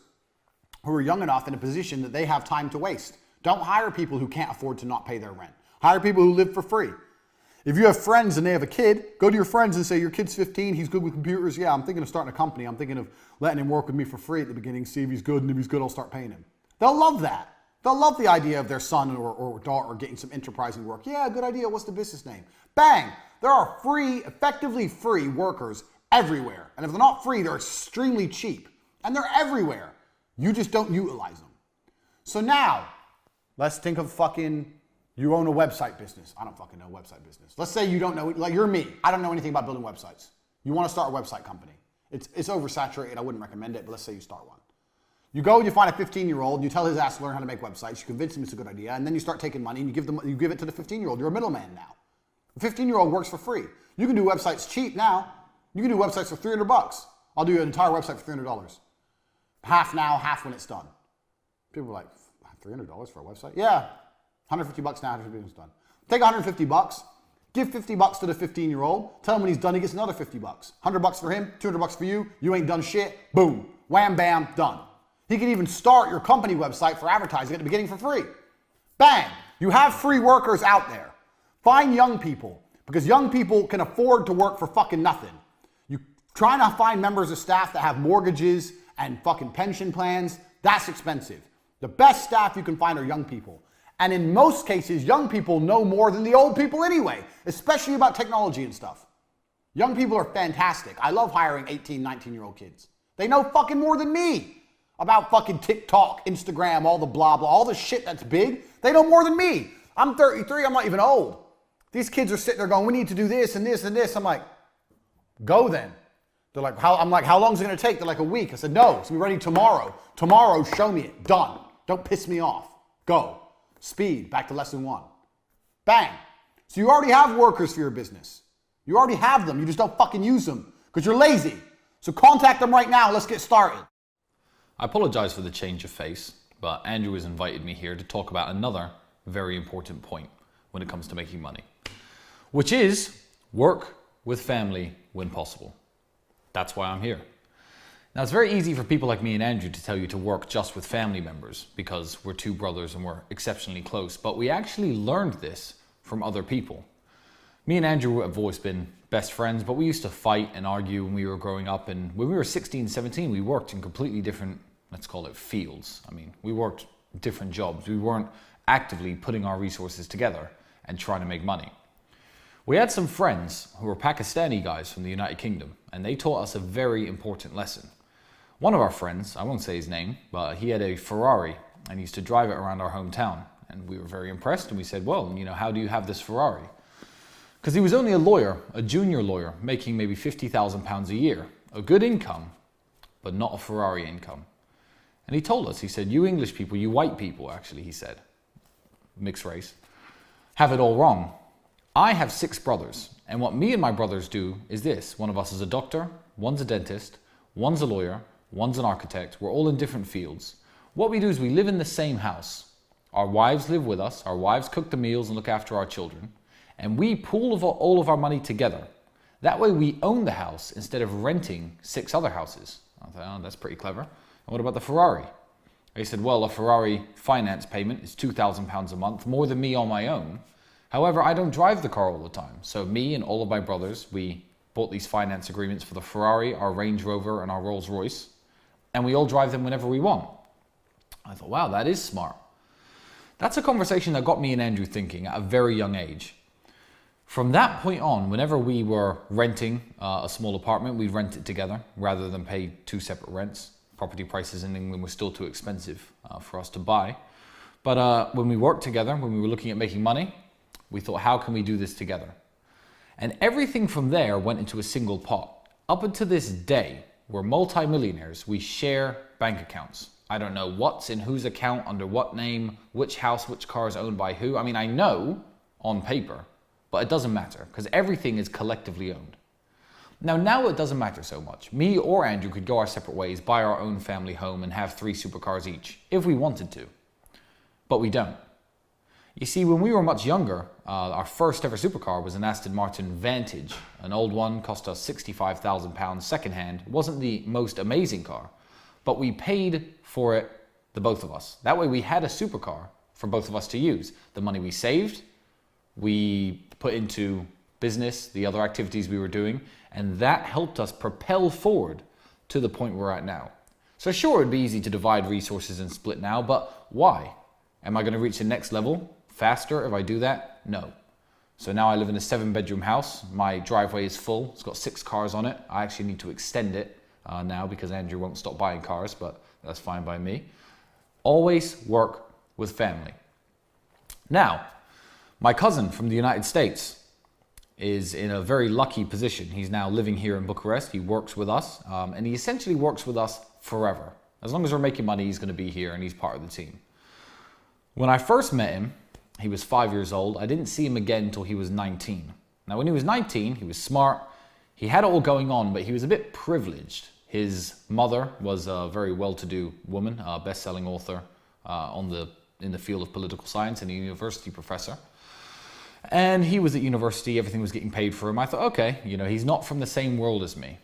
who are young enough in a position that they have time to waste. Don't hire people who can't afford to not pay their rent. Hire people who live for free. If you have friends and they have a kid, go to your friends and say, your kid's 15, he's good with computers. Yeah, I'm thinking of starting a company. I'm thinking of letting him work with me for free at the beginning, see if he's good, and if he's good, I'll start paying him. They'll love that. They'll love the idea of their son or daughter getting some enterprising work. Yeah, good idea. What's the business name? Bang! There are free, effectively free workers everywhere. And if they're not free, they're extremely cheap. And they're everywhere. You just don't utilize them. So now, let's think of you own a website business. I don't fucking know website business. Let's say you don't know, like you're me. I don't know anything about building websites. You want to start a website company. It's oversaturated. I wouldn't recommend it, but let's say you start one. You go and you find a 15-year-old and you tell his ass to learn how to make websites. You convince him it's a good idea, and then you start taking money and you give it to the 15-year-old. You're a middleman now. The 15-year-old works for free. You can do websites cheap now. You can do websites for $300. I'll do an entire website for $300. Half now, half when it's done. People are like, $300 for a website? Yeah. $150 now after it's done. Take $150, give $50 to the 15-year-old, tell him when he's done he gets another $50. $100 for him, $200 for you, you ain't done shit, boom, wham, bam, done. He can even start your company website for advertising at the beginning for free. Bang, you have free workers out there. Find young people, because young people can afford to work for fucking nothing. You trying to find members of staff that have mortgages and fucking pension plans, that's expensive. The best staff you can find are young people. And in most cases, young people know more than the old people anyway, especially about technology and stuff. Young people are fantastic. I love hiring 18, 19-year-old kids. They know fucking more than me about fucking TikTok, Instagram, all the blah, blah, all the shit that's big. They know more than me. I'm 33, I'm not even old. These kids are sitting there going, we need to do this and this and this. I'm like, go then. They're like, how long is it gonna take? They're like, a week. I said, no, it's gonna be ready tomorrow. Tomorrow, show me it, done. Don't piss me off, go. Speed, back to lesson 1. Bang. So you already have workers for your business. You already have them. You just don't fucking use them because you're lazy. So contact them right now. Let's get started. I apologize for the change of face, but Andrew has invited me here to talk about another very important point when it comes to making money, which is work with family when possible. That's why I'm here. Now, it's very easy for people like me and Andrew to tell you to work just with family members because we're two brothers and we're exceptionally close, but we actually learned this from other people. Me and Andrew have always been best friends, but we used to fight and argue when we were growing up, and when we were 16, 17, we worked in completely different, let's call it fields. I mean, we worked different jobs. We weren't actively putting our resources together and trying to make money. We had some friends who were Pakistani guys from the United Kingdom, and they taught us a very important lesson. One of our friends, I won't say his name, but he had a Ferrari and he used to drive it around our hometown. And we were very impressed and we said, well, how do you have this Ferrari? Because he was only a lawyer, a junior lawyer, making maybe £50,000 a year. A good income, but not a Ferrari income. And he told us, he said, you English people, you white people actually, he said, mixed race, have it all wrong. I have 6 brothers, and what me and my brothers do is this. One of us is a doctor, one's a dentist, one's a lawyer, one's an architect. We're all in different fields. What we do is we live in the same house. Our wives live with us. Our wives cook the meals and look after our children. And we pool all of our money together. That way we own the house instead of renting 6 other houses. I thought, oh, that's pretty clever. And what about the Ferrari? They said, well, a Ferrari finance payment is £2,000 a month, more than me on my own. However, I don't drive the car all the time. So me and all of my brothers, we bought these finance agreements for the Ferrari, our Range Rover, and our Rolls Royce. And we all drive them whenever we want. I thought, wow, that is smart. That's a conversation that got me and Andrew thinking at a very young age. From that point on, whenever we were renting a small apartment, we'd rent it together rather than pay 2 separate rents. Property prices in England were still too expensive for us to buy. But when we worked together, when we were looking at making money, we thought, how can we do this together? And everything from there went into a single pot. Up until this day, we're multi-millionaires. We share bank accounts. I don't know what's in whose account, under what name, which house, which car is owned by who. I mean, I know on paper, but it doesn't matter because everything is collectively owned. Now it doesn't matter so much. Me or Andrew could go our separate ways, buy our own family home, and have 3 supercars each, if we wanted to. But we don't. You see, when we were much younger, our first ever supercar was an Aston Martin Vantage. An old one, cost us £65,000 secondhand. It wasn't the most amazing car, but we paid for it, the both of us. That way we had a supercar for both of us to use. The money we saved, we put into business, the other activities we were doing, and that helped us propel forward to the point we're at now. So sure, it'd be easy to divide resources and split now, but why? Am I going to reach the next level faster if I do that? No. So now I live in a 7-bedroom house. My driveway is full. It's got 6 cars on it. I actually need to extend it now because Andrew won't stop buying cars, but that's fine by me. Always work with family. Now, my cousin from the United States is in a very lucky position. He's now living here in Bucharest. He works with us, and he essentially works with us forever. As long as we're making money, he's going to be here and he's part of the team. When I first met him, he was 5 years old. I didn't see him again until he was 19. Now, when he was 19, he was smart. He had it all going on, but he was a bit privileged. His mother was a very well-to-do woman, a best-selling author in the field of political science and a university professor. And he was at university, everything was getting paid for him. I thought, okay, he's not from the same world as me.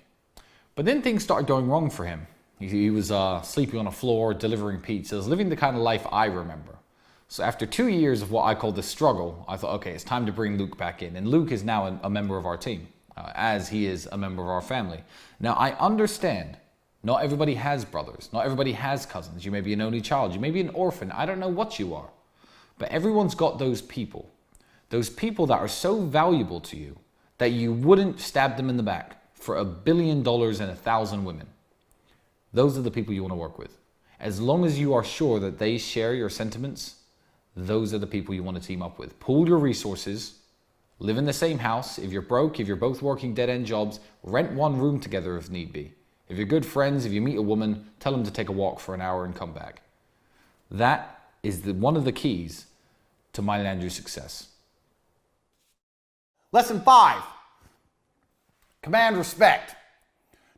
But then things started going wrong for him. He was sleeping on a floor, delivering pizzas, living the kind of life I remember. So after 2 years of what I call the struggle, I thought, okay, it's time to bring Luke back in. And Luke is now a member of our team, as he is a member of our family. Now, I understand not everybody has brothers. Not everybody has cousins. You may be an only child. You may be an orphan. I don't know what you are. But everyone's got those people. Those people that are so valuable to you that you wouldn't stab them in the back for $1 billion and 1,000 women. Those are the people you want to work with. As long as you are sure that they share your sentiments, those are the people you want to team up with. Pool your resources, live in the same house. If you're broke, if you're both working dead-end jobs, rent one room together if need be. If you're good friends, if you meet a woman, tell them to take a walk for an hour and come back. That is one of the keys to mine and Andrew's success. Lesson 5, command respect.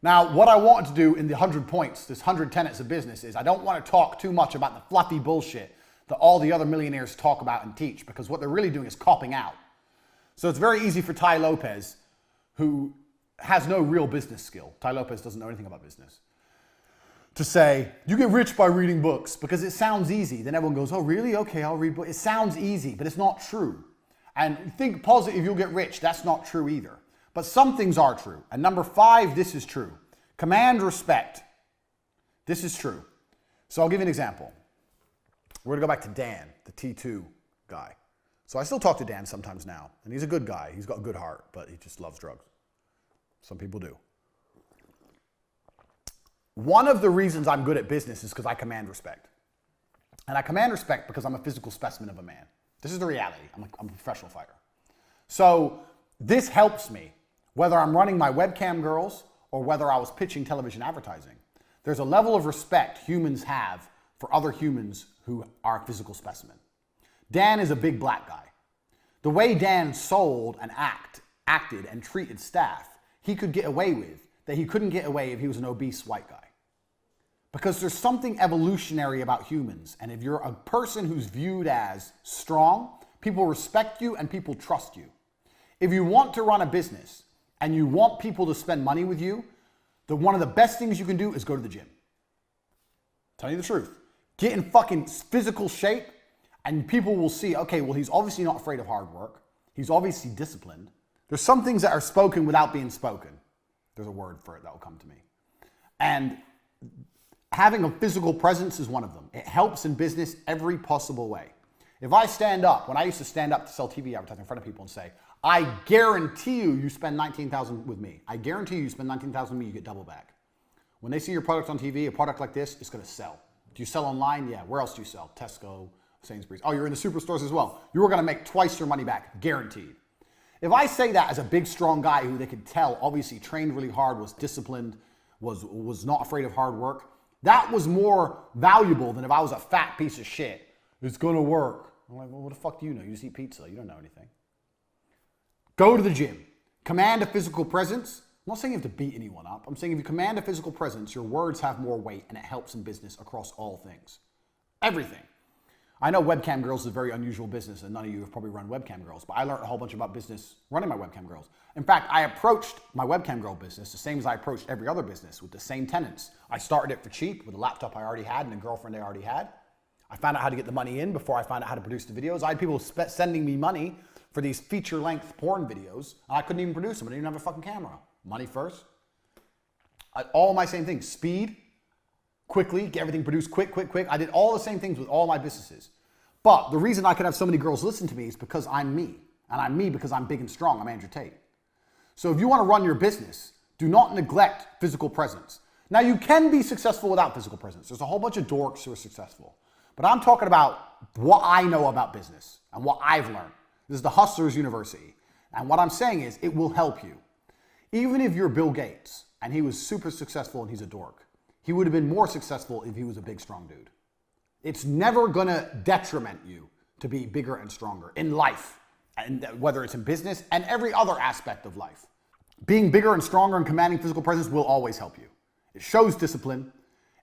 Now, what I want to do in the 100 points, this 100 tenets of business, is I don't want to talk too much about the fluffy bullshit that all the other millionaires talk about and teach, because what they're really doing is copping out. So it's very easy for Tai Lopez, who has no real business skill. Tai Lopez doesn't know anything about business, to say, you get rich by reading books, because it sounds easy. Then everyone goes, oh, really? Okay, I'll read books. It sounds easy, but it's not true. And think positive, you'll get rich. That's not true either. But some things are true. And number 5, this is true. Command respect. This is true. So I'll give you an example. We're going to go back to Dan, the T2 guy. So I still talk to Dan sometimes now. And he's a good guy. He's got a good heart, but he just loves drugs. Some people do. One of the reasons I'm good at business is because I command respect. And I command respect because I'm a physical specimen of a man. This is the reality. I'm a professional fighter. So this helps me, whether I'm running my webcam girls or whether I was pitching television advertising. There's a level of respect humans have for other humans who are a physical specimen. Dan is a big black guy. The way Dan sold and acted and treated staff, he could get away with that he couldn't get away if he was an obese white guy. Because there's something evolutionary about humans. And if you're a person who's viewed as strong, people respect you and people trust you. If you want to run a business and you want people to spend money with you, one of the best things you can do is go to the gym. Tell you the truth. Get in fucking physical shape and people will see, okay, well, he's obviously not afraid of hard work. He's obviously disciplined. There's some things that are spoken without being spoken. There's a word for it that will come to me. And having a physical presence is one of them. It helps in business every possible way. If I stand up, when I used to stand up to sell TV advertising in front of people and say, I guarantee you spend $19,000 with me. I guarantee you spend $19,000 with me, you get double back. When they see your product on TV, a product like this, it's going to sell. Do you sell online? Yeah. Where else do you sell? Tesco, Sainsbury's. Oh, you're in the superstores as well. You're going to make twice your money back, guaranteed. If I say that as a big, strong guy who they could tell obviously trained really hard, was disciplined, was not afraid of hard work, that was more valuable than if I was a fat piece of shit. It's going to work. I'm like, well, what the fuck do you know? You just eat pizza. You don't know anything. Go to the gym. Command a physical presence. I'm not saying you have to beat anyone up. I'm saying if you command a physical presence, your words have more weight and it helps in business across all things. Everything. I know Webcam Girls is a very unusual business and none of you have probably run Webcam Girls, but I learned a whole bunch about business running my Webcam Girls. In fact, I approached my Webcam Girl business the same as I approached every other business, with the same tenets. I started it for cheap with a laptop I already had and a girlfriend I already had. I found out how to get the money in before I found out how to produce the videos. I had people sending me money for these feature-length porn videos, and I couldn't even produce them. I didn't even have a fucking camera. Money first. All my same things. Speed, quickly, get everything produced quick. I did all the same things with all my businesses. But the reason I could have so many girls listen to me is because I'm me. And I'm me because I'm big and strong. I'm Andrew Tate. So if you want to run your business, do not neglect physical presence. Now, you can be successful without physical presence. There's a whole bunch of dorks who are successful. But I'm talking about what I know about business and what I've learned. This is the Hustlers University. And what I'm saying is it will help you. Even if you're Bill Gates and he was super successful and he's a dork, he would have been more successful if he was a big, strong dude. It's never gonna detriment you to be bigger and stronger in life, and whether it's in business and every other aspect of life. Being bigger and stronger and commanding physical presence will always help you. It shows discipline,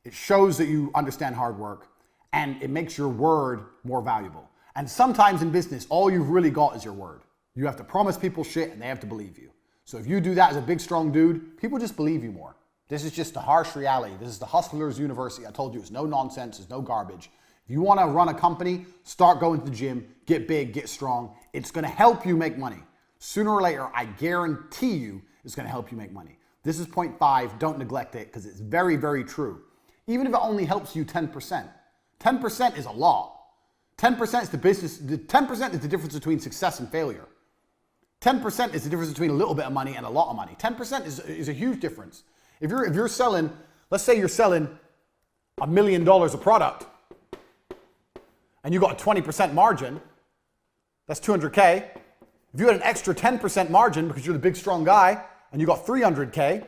it shows that you understand hard work, and it makes your word more valuable. And sometimes in business, all you've really got is your word. You have to promise people shit and they have to believe you. So if you do that as a big, strong dude, people just believe you more. This is just the harsh reality. This is the Hustlers University. I told you it's no nonsense, it's no garbage. If you want to run a company, start going to the gym, get big, get strong. It's going to help you make money. Sooner or later, I guarantee you, it's going to help you make money. This is point 5. Don't neglect it because it's very, very true. Even if it only helps you 10%. 10% is a lot. 10% is the business. 10% is the difference between success and failure. 10% is the difference between a little bit of money and a lot of money. 10% is a huge difference. If you're selling, let's say you're selling $1 million of product and you got a 20% margin, that's 200K. If you had an extra 10% margin because you're the big strong guy and you got 300K,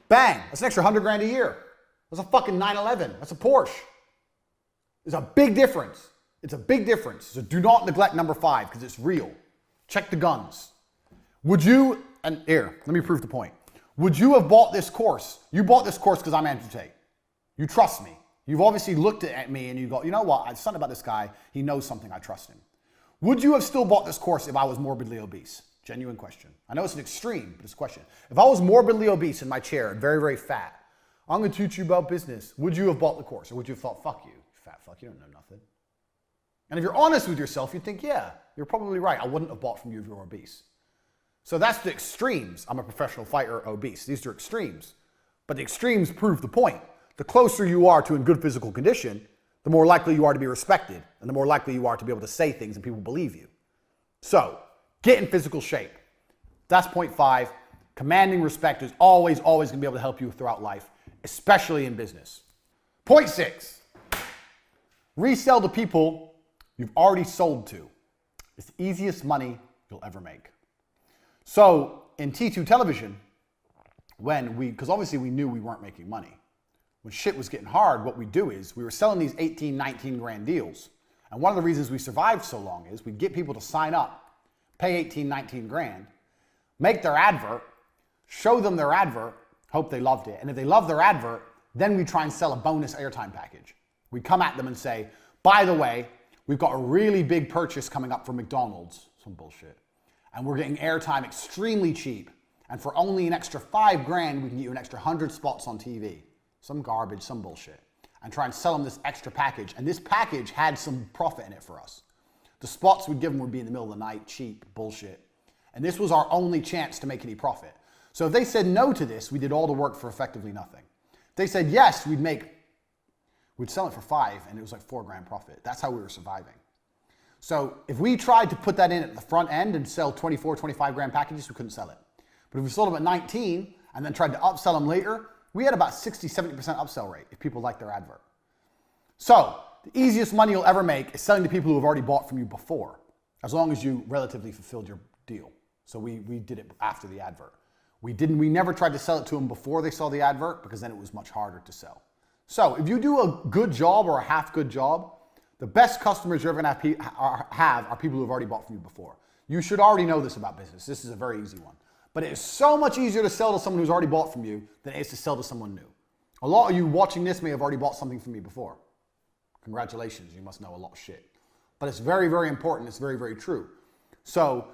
bang, that's an extra 100 grand a year. That's a fucking 911. That's a Porsche. There's a big difference. It's a big difference. So do not neglect number 5 because it's real. Check the guns. Would you, and here, let me prove the point. Would you have bought this course? You bought this course because I'm Andrew Tate. You trust me. You've obviously looked at me and you go, you know what? There's something about this guy. He knows something. I trust him. Would you have still bought this course if I was morbidly obese? Genuine question. I know it's an extreme, but it's a question. If I was morbidly obese in my chair and very, very fat, I'm going to teach you about business. Would you have bought the course? Or would you have thought, fuck you, fat fuck, you don't know nothing? And if you're honest with yourself, you'd think, yeah, you're probably right. I wouldn't have bought from you if you were obese. So that's the extremes. I'm a professional fighter, obese. These are extremes. But the extremes prove the point. The closer you are to in good physical condition, the more likely you are to be respected, and the more likely you are to be able to say things and people believe you. So, get in physical shape. That's point 5. Commanding respect is always going to be able to help you throughout life, especially in business. Point 6. Resell to people you've already sold to. It's the easiest money you'll ever make. So, in T2 television, because obviously we knew we weren't making money. When shit was getting hard, what we do is we were selling these 18, 19 grand deals. And one of the reasons we survived so long is we'd get people to sign up, pay 18, 19 grand, make their advert, show them their advert, hope they loved it. And if they love their advert, then we try and sell a bonus airtime package. We come at them and say, by the way, we've got a really big purchase coming up for McDonald's, some bullshit. And we're getting airtime extremely cheap. And for only an extra 5 grand, we can get you an extra 100 spots on TV. Some garbage, some bullshit. And try and sell them this extra package. And this package had some profit in it for us. The spots we'd give them would be in the middle of the night, cheap, bullshit. And this was our only chance to make any profit. So if they said no to this, we did all the work for effectively nothing. If they said yes, we'd sell it for 5 and it was like 4 grand profit. That's how we were surviving. So if we tried to put that in at the front end and sell 24, 25 grand packages, we couldn't sell it. But if we sold them at 19 and then tried to upsell them later, we had about 60, 70% upsell rate if people liked their advert. So the easiest money you'll ever make is selling to people who have already bought from you before, as long as you relatively fulfilled your deal. So we did it after the advert. We never tried to sell it to them before they saw the advert because then it was much harder to sell. So if you do a good job or a half good job, the best customers you're ever going to have are people who have already bought from you before. You should already know this about business. This is a very easy one. But it is so much easier to sell to someone who's already bought from you than it is to sell to someone new. A lot of you watching this may have already bought something from me before. Congratulations, you must know a lot of shit. But it's very, very important. It's very, very true. So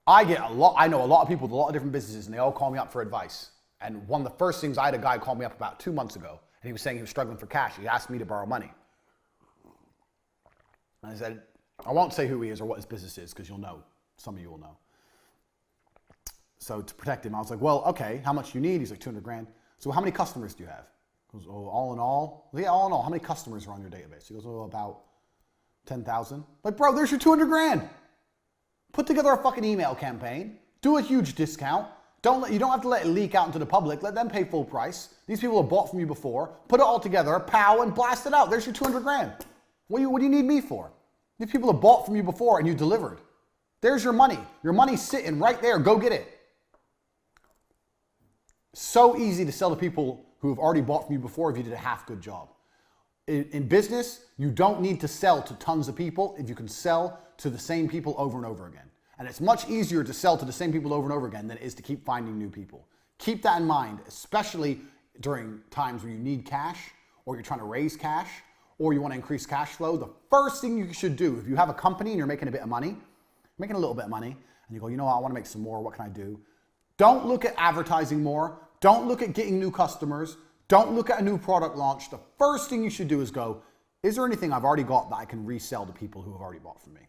I know a lot of people with a lot of different businesses, and they all call me up for advice. And one of the first things, I had a guy call me up about 2 months ago, and he was saying he was struggling for cash. He asked me to borrow money. And I said, I won't say who he is or what his business is, because you'll know. Some of you will know. So to protect him, I was like, well, okay, how much do you need? He's like, 200 grand. So how many customers do you have? He goes, oh, all in all? Yeah, all in all, how many customers are on your database? He goes, oh, about 10,000. Like, bro, there's your 200 grand. Put together a fucking email campaign. Do a huge discount. You don't have to let it leak out into the public. Let them pay full price. These people have bought from you before. Put it all together, pow, and blast it out. There's your 200 grand. What do you need me for? These people have bought from you before and you delivered. There's your money. Your money's sitting right there. Go get it. So easy to sell to people who have already bought from you before if you did a half good job. In business, you don't need to sell to tons of people if you can sell to the same people over and over again. And it's much easier to sell to the same people over and over again than it is to keep finding new people. Keep that in mind, especially during times where you need cash, or you're trying to raise cash, or you want to increase cash flow. The first thing you should do, if you have a company and you're making a bit of money, making a little bit of money, and you go, you know what, I want to make some more, what can I do? Don't look at advertising more. Don't look at getting new customers. Don't look at a new product launch. The first thing you should do is go, is there anything I've already got that I can resell to people who have already bought from me?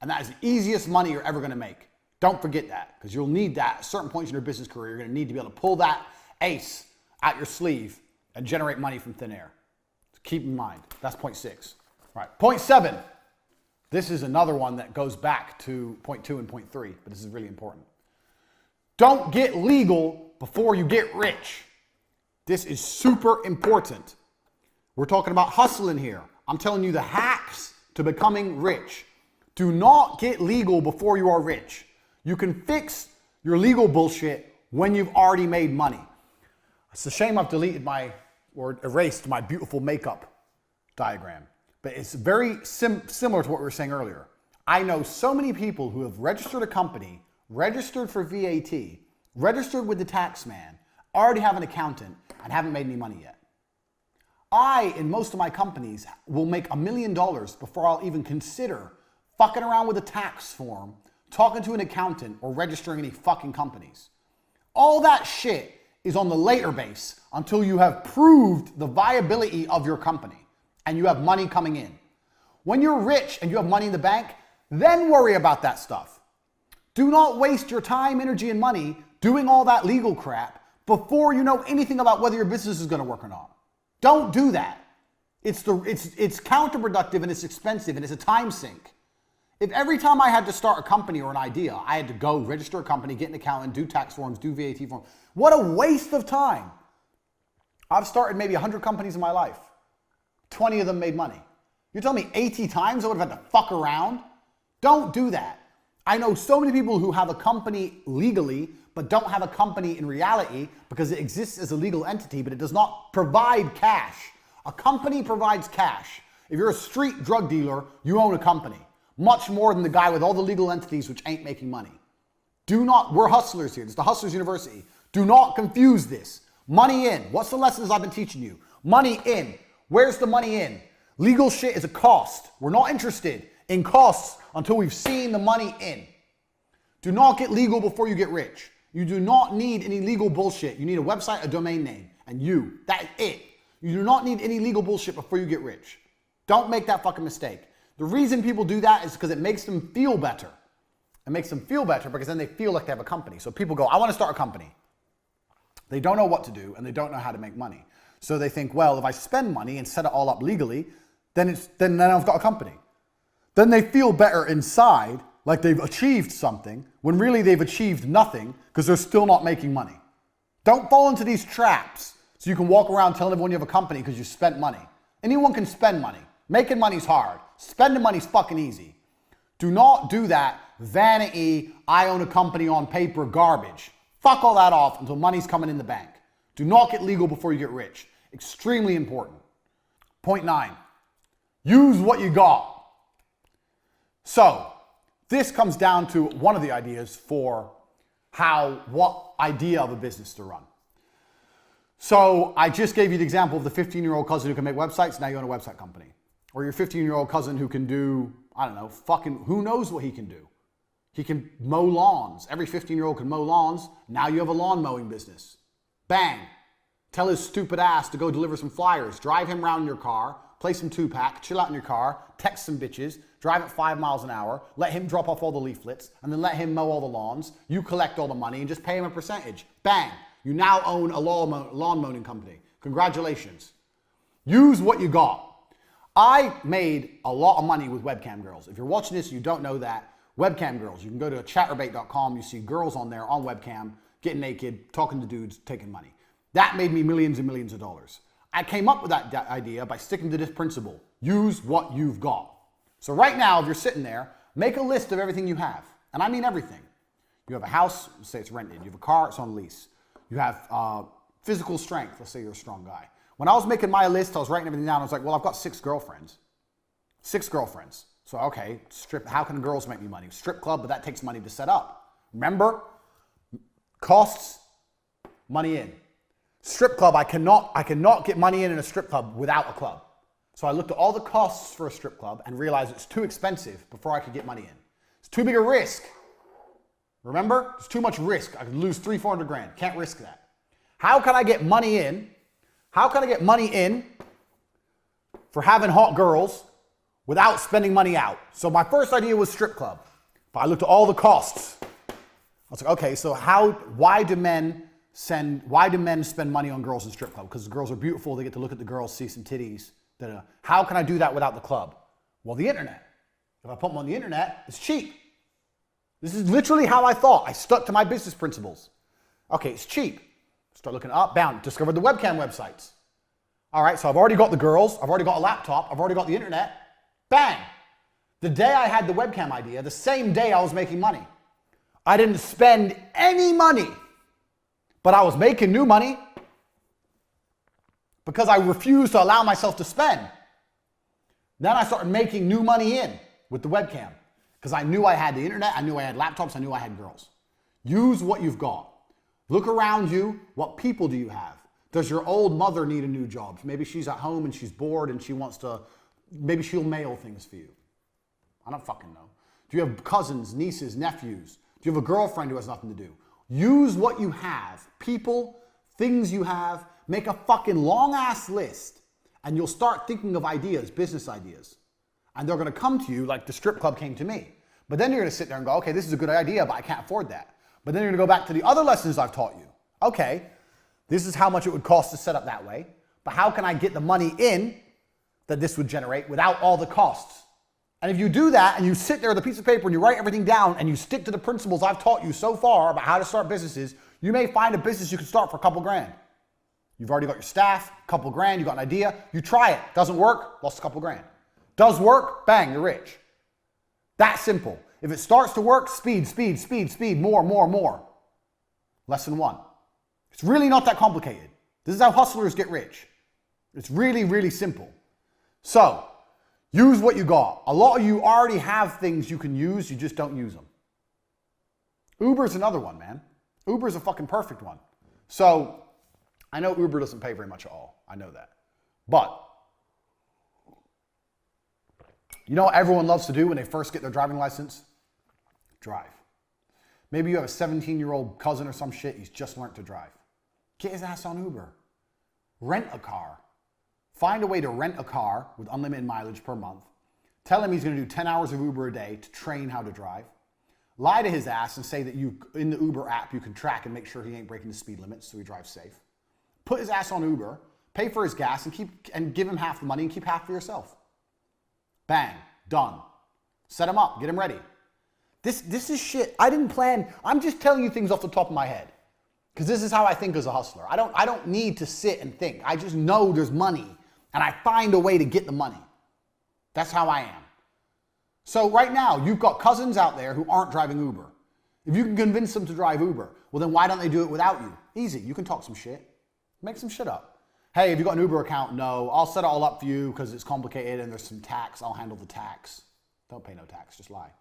And that is the easiest money you're ever going to make. Don't forget that, because you'll need that at certain points in your business career. You're going to need to be able to pull that ace out your sleeve and generate money from thin air. So keep in mind, that's point 6. All right, point 7. This is another one that goes back to point 2 and point 3, but this is really important. Don't get legal before you get rich. This is super important. We're talking about hustling here. I'm telling you the hacks to becoming rich. Do not get legal before you are rich. You can fix your legal bullshit when you've already made money. It's a shame I've deleted or erased my beautiful makeup diagram, but it's very similar to what we were saying earlier. I know so many people who have registered a company, registered for VAT, registered with the tax man, already have an accountant, and haven't made any money yet. In most of my companies, will make $1 million before I'll even consider fucking around with a tax form, talking to an accountant, or registering any fucking companies. All that shit is on the later base until you have proved the viability of your company and you have money coming in. When you're rich and you have money in the bank, then worry about that stuff. Do not waste your time, energy, and money doing all that legal crap before you know anything about whether your business is going to work or not. Don't do that. It's counterproductive and it's expensive and it's a time sink. If every time I had to start a company or an idea, I had to go register a company, get an accountant, do tax forms, do VAT forms, what a waste of time. I've started maybe 100 companies in my life. 20 of them made money. You're telling me 80 times I would have had to fuck around? Don't do that. I know so many people who have a company legally, but don't have a company in reality because it exists as a legal entity, but it does not provide cash. A company provides cash. If you're a street drug dealer, you own a company. Much more than the guy with all the legal entities which ain't making money. We're hustlers here. This is the Hustlers University. Do not confuse this. Money in. What's the lessons I've been teaching you? Money in. Where's the money in? Legal shit is a cost. We're not interested in costs until we've seen the money in. Do not get legal before you get rich. You do not need any legal bullshit. You need a website, a domain name, and that's it. You do not need any legal bullshit before you get rich. Don't make that fucking mistake. The reason people do that is because it makes them feel better. It makes them feel better because then they feel like they have a company. So people go, I want to start a company. They don't know what to do and they don't know how to make money. So they think, well, if I spend money and set it all up legally, then I've got a company. Then they feel better inside, like they've achieved something, when really they've achieved nothing because they're still not making money. Don't fall into these traps so you can walk around telling everyone you have a company because you spent money. Anyone can spend money. Making money's hard. Spending money's fucking easy. Do not do that vanity, I own a company on paper garbage. Fuck all that off until money's coming in the bank. Do not get legal before you get rich. Extremely important. Point 9. Use what you got. So, this comes down to one of the ideas for what idea of a business to run. So I just gave you the example of the 15-year-old cousin who can make websites. Now you own a website company. Or your 15-year-old cousin who can do, I don't know, who knows what he can do. He can mow lawns. Every 15-year-old can mow lawns. Now you have a lawn mowing business. Bang. Tell his stupid ass to go deliver some flyers. Drive him around in your car. Play some 2-pack. Chill out in your car. Text some bitches. Drive at 5 miles an hour. Let him drop off all the leaflets. And then let him mow all the lawns. You collect all the money and just pay him a percentage. Bang. You now own a lawn mowing company. Congratulations. Use what you got. I made a lot of money with webcam girls. If you're watching this and you don't know that, webcam girls, you can go to chaturbate.com. You see girls on there on webcam, getting naked, talking to dudes, taking money. That made me millions and millions of dollars. I came up with that idea by sticking to this principle. Use what you've got. So right now, if you're sitting there, make a list of everything you have. And I mean everything. You have a house, say it's rented. You have a car, it's on lease. You have physical strength. Let's say you're a strong guy. When I was making my list, I was writing everything down. I was like, well, I've got 6 girlfriends. 6 girlfriends. So, okay, how can girls make me money? Strip club, but that takes money to set up. Remember? Costs, money in. Strip club, I cannot get money in a strip club without a club. So I looked at all the costs for a strip club and realized it's too expensive before I could get money in. It's too big a risk. Remember? It's too much risk. I could lose 300-400 grand. Can't risk that. How can I get money in? How can I get money in for having hot girls without spending money out? So my first idea was strip club. But I looked at all the costs. I was like, okay, so why do men spend money on girls in strip club? Because the girls are beautiful. They get to look at the girls, see some titties. Da-da. How can I do that without the club? Well, the internet. If I put them on the internet, it's cheap. This is literally how I thought. I stuck to my business principles. Okay, it's cheap. Start looking up, down, discovered the webcam websites. All right, so I've already got the girls, I've already got a laptop, I've already got the internet. Bang! The day I had the webcam idea, the same day I was making money. I didn't spend any money, but I was making new money because I refused to allow myself to spend. Then I started making new money in with the webcam because I knew I had the internet, I knew I had laptops, I knew I had girls. Use what you've got. Look around you. What people do you have? Does your old mother need a new job? Maybe she's at home and she's bored and she wants to, maybe she'll mail things for you. I don't fucking know. Do you have cousins, nieces, nephews? Do you have a girlfriend who has nothing to do? Use what you have. People, things you have. Make a fucking long ass list and you'll start thinking of ideas, business ideas. And they're going to come to you like the strip club came to me. But then you're going to sit there and go, okay, this is a good idea, but I can't afford that. But then you're going to go back to the other lessons I've taught you. Okay, this is how much it would cost to set up that way, but how can I get the money in that this would generate without all the costs? And if you do that and you sit there with a piece of paper and you write everything down and you stick to the principles I've taught you so far about how to start businesses, you may find a business you can start for a couple grand. You've already got your staff, a couple grand, you got an idea, you try it. Doesn't work, lost a couple grand. Does work, bang, you're rich. That simple. If it starts to work, speed, speed, speed, speed, more, more, more. Lesson 1. It's really not that complicated. This is how hustlers get rich. It's really, really simple. So, use what you got. A lot of you already have things you can use, you just don't use them. Uber's another one, man. Uber's a fucking perfect one. So, I know Uber doesn't pay very much at all. I know that. But, you know what everyone loves to do when they first get their driving license? Drive. Maybe you have a 17-year-old cousin or some shit, he's just learned to drive. Get his ass on Uber. Rent a car. Find a way to rent a car with unlimited mileage per month. Tell him he's going to do 10 hours of Uber a day to train how to drive. Lie to his ass and say that in the Uber app you can track and make sure he ain't breaking the speed limit so he drives safe. Put his ass on Uber, pay for his gas, and give him half the money and keep half for yourself. Bang. Done. Set him up. Get him ready. This is shit. I didn't plan. I'm just telling you things off the top of my head. Because this is how I think as a hustler. I don't need to sit and think. I just know there's money. And I find a way to get the money. That's how I am. So right now, you've got cousins out there who aren't driving Uber. If you can convince them to drive Uber, well then why don't they do it without you? Easy. You can talk some shit. Make some shit up. Hey, have you got an Uber account? No. I'll set it all up for you because it's complicated and there's some tax. I'll handle the tax. Don't pay no tax. Just lie.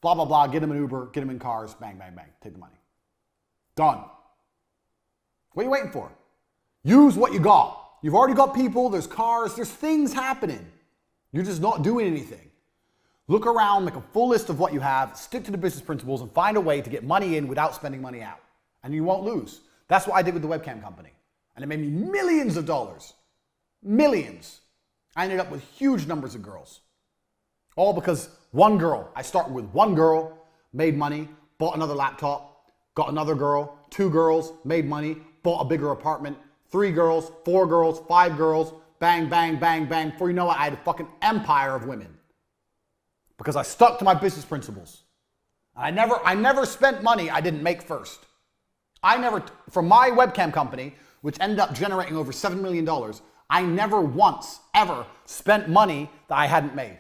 Blah, blah, blah. Get them an Uber. Get them in cars. Bang, bang, bang. Take the money. Done. What are you waiting for? Use what you got. You've already got people, there's cars, there's things happening. You're just not doing anything. Look around, make a full list of what you have, stick to the business principles, and find a way to get money in without spending money out. And you won't lose. That's what I did with the webcam company. And it made me millions of dollars. Millions. I ended up with huge numbers of girls. All because one girl. I started with one girl, made money, bought another laptop, got another girl, 2 girls, made money, bought a bigger apartment, 3 girls, 4 girls, 5 girls, bang, bang, bang, bang. Before you know it, I had a fucking empire of women. Because I stuck to my business principles. I never spent money I didn't make first. From my webcam company, which ended up generating over $7 million, I never once, ever spent money that I hadn't made.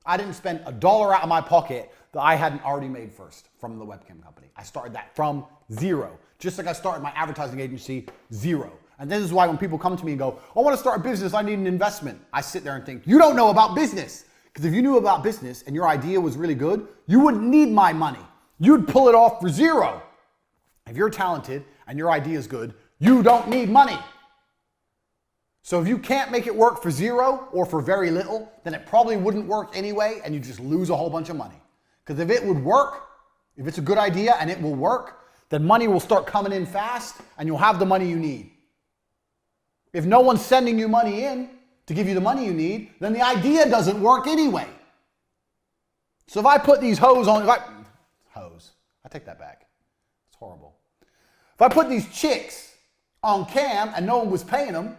I didn't spend $1 out of my pocket that I hadn't already made first from the webcam company. I started that from zero. Just like I started my advertising agency, zero. And this is why when people come to me and go, I want to start a business, I need an investment. I sit there and think, you don't know about business. Because if you knew about business and your idea was really good, you wouldn't need my money. You'd pull it off for zero. If you're talented and your idea is good, you don't need money. So if you can't make it work for zero or for very little, then it probably wouldn't work anyway and you just lose a whole bunch of money. Because if it would work, if it's a good idea and it will work, then money will start coming in fast and you'll have the money you need. If no one's sending you money in to give you the money you need, then the idea doesn't work anyway. So if I put these I take that back. It's horrible. If I put these chicks on cam and no one was paying them,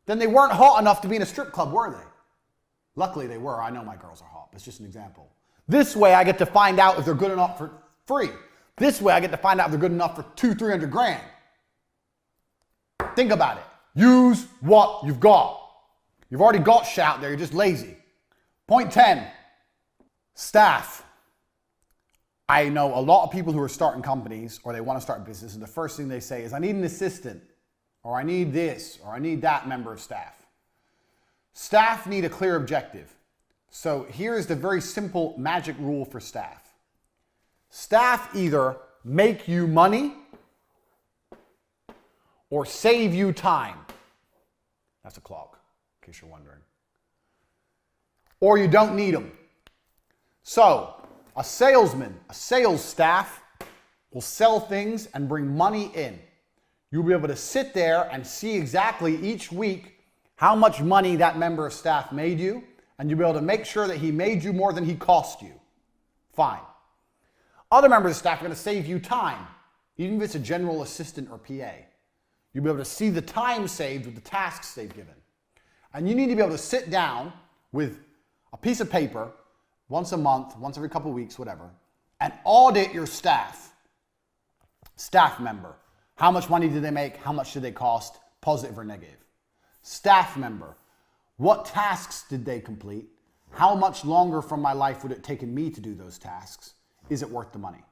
then they weren't hot enough to be in a strip club, were they? Luckily they were. I know my girls are hot, but it's just an example. This way I get to find out if they're good enough for free. This way I get to find out if they're good enough for $200-300 grand. Think about it. Use what you've got. You've already got shit out there, you're just lazy. Point 10, staff. I know a lot of people who are starting companies or they want to start business and the first thing they say is, I need an assistant, or I need this, or I need that member of staff. Staff need a clear objective. So here's the very simple magic rule for staff. Staff either make you money or save you time. That's a clock, in case you're wondering. Or you don't need them. So a salesman, a sales staff will sell things and bring money in. You'll be able to sit there and see exactly each week how much money that member of staff made you, and you'll be able to make sure that he made you more than he cost you. Fine. Other members of staff are going to save you time, even if it's a general assistant or PA. You'll be able to see the time saved with the tasks they've given. And you need to be able to sit down with a piece of paper once a month, once every couple of weeks, whatever, and audit your staff. Staff member. How much money did they make? How much did they cost? Positive or negative. Staff member. What tasks did they complete? How much longer from my life would it take me to do those tasks? Is it worth the money?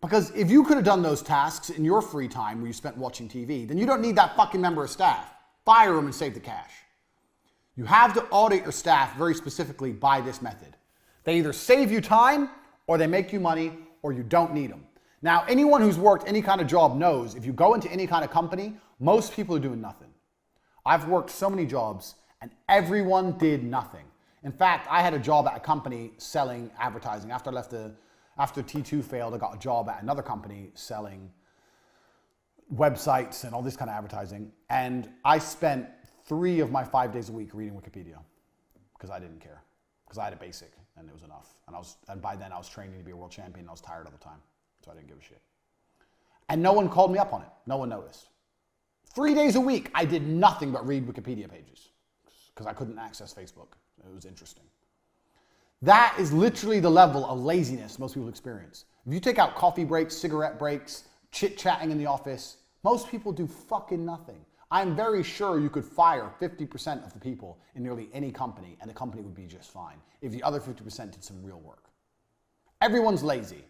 Because if you could have done those tasks in your free time where you spent watching TV, then you don't need that fucking member of staff. Fire them and save the cash. You have to audit your staff very specifically by this method. They either save you time or they make you money or you don't need them. Now, anyone who's worked any kind of job knows if you go into any kind of company, most people are doing nothing. I've worked so many jobs and everyone did nothing. In fact, I had a job at a company selling advertising. After T2 failed, I got a job at another company selling websites and all this kind of advertising. And I spent 3 of my 5 days a week reading Wikipedia because I didn't care. Because I had a basic and it was enough. And by then I was training to be a world champion and I was tired all the time. So I didn't give a shit. And no one called me up on it. No one noticed. 3 days a week, I did nothing but read Wikipedia pages because I couldn't access Facebook. It was interesting. That is literally the level of laziness most people experience. If you take out coffee breaks, cigarette breaks, chit-chatting in the office, most people do fucking nothing. I'm very sure you could fire 50% of the people in nearly any company and the company would be just fine if the other 50% did some real work. Everyone's lazy.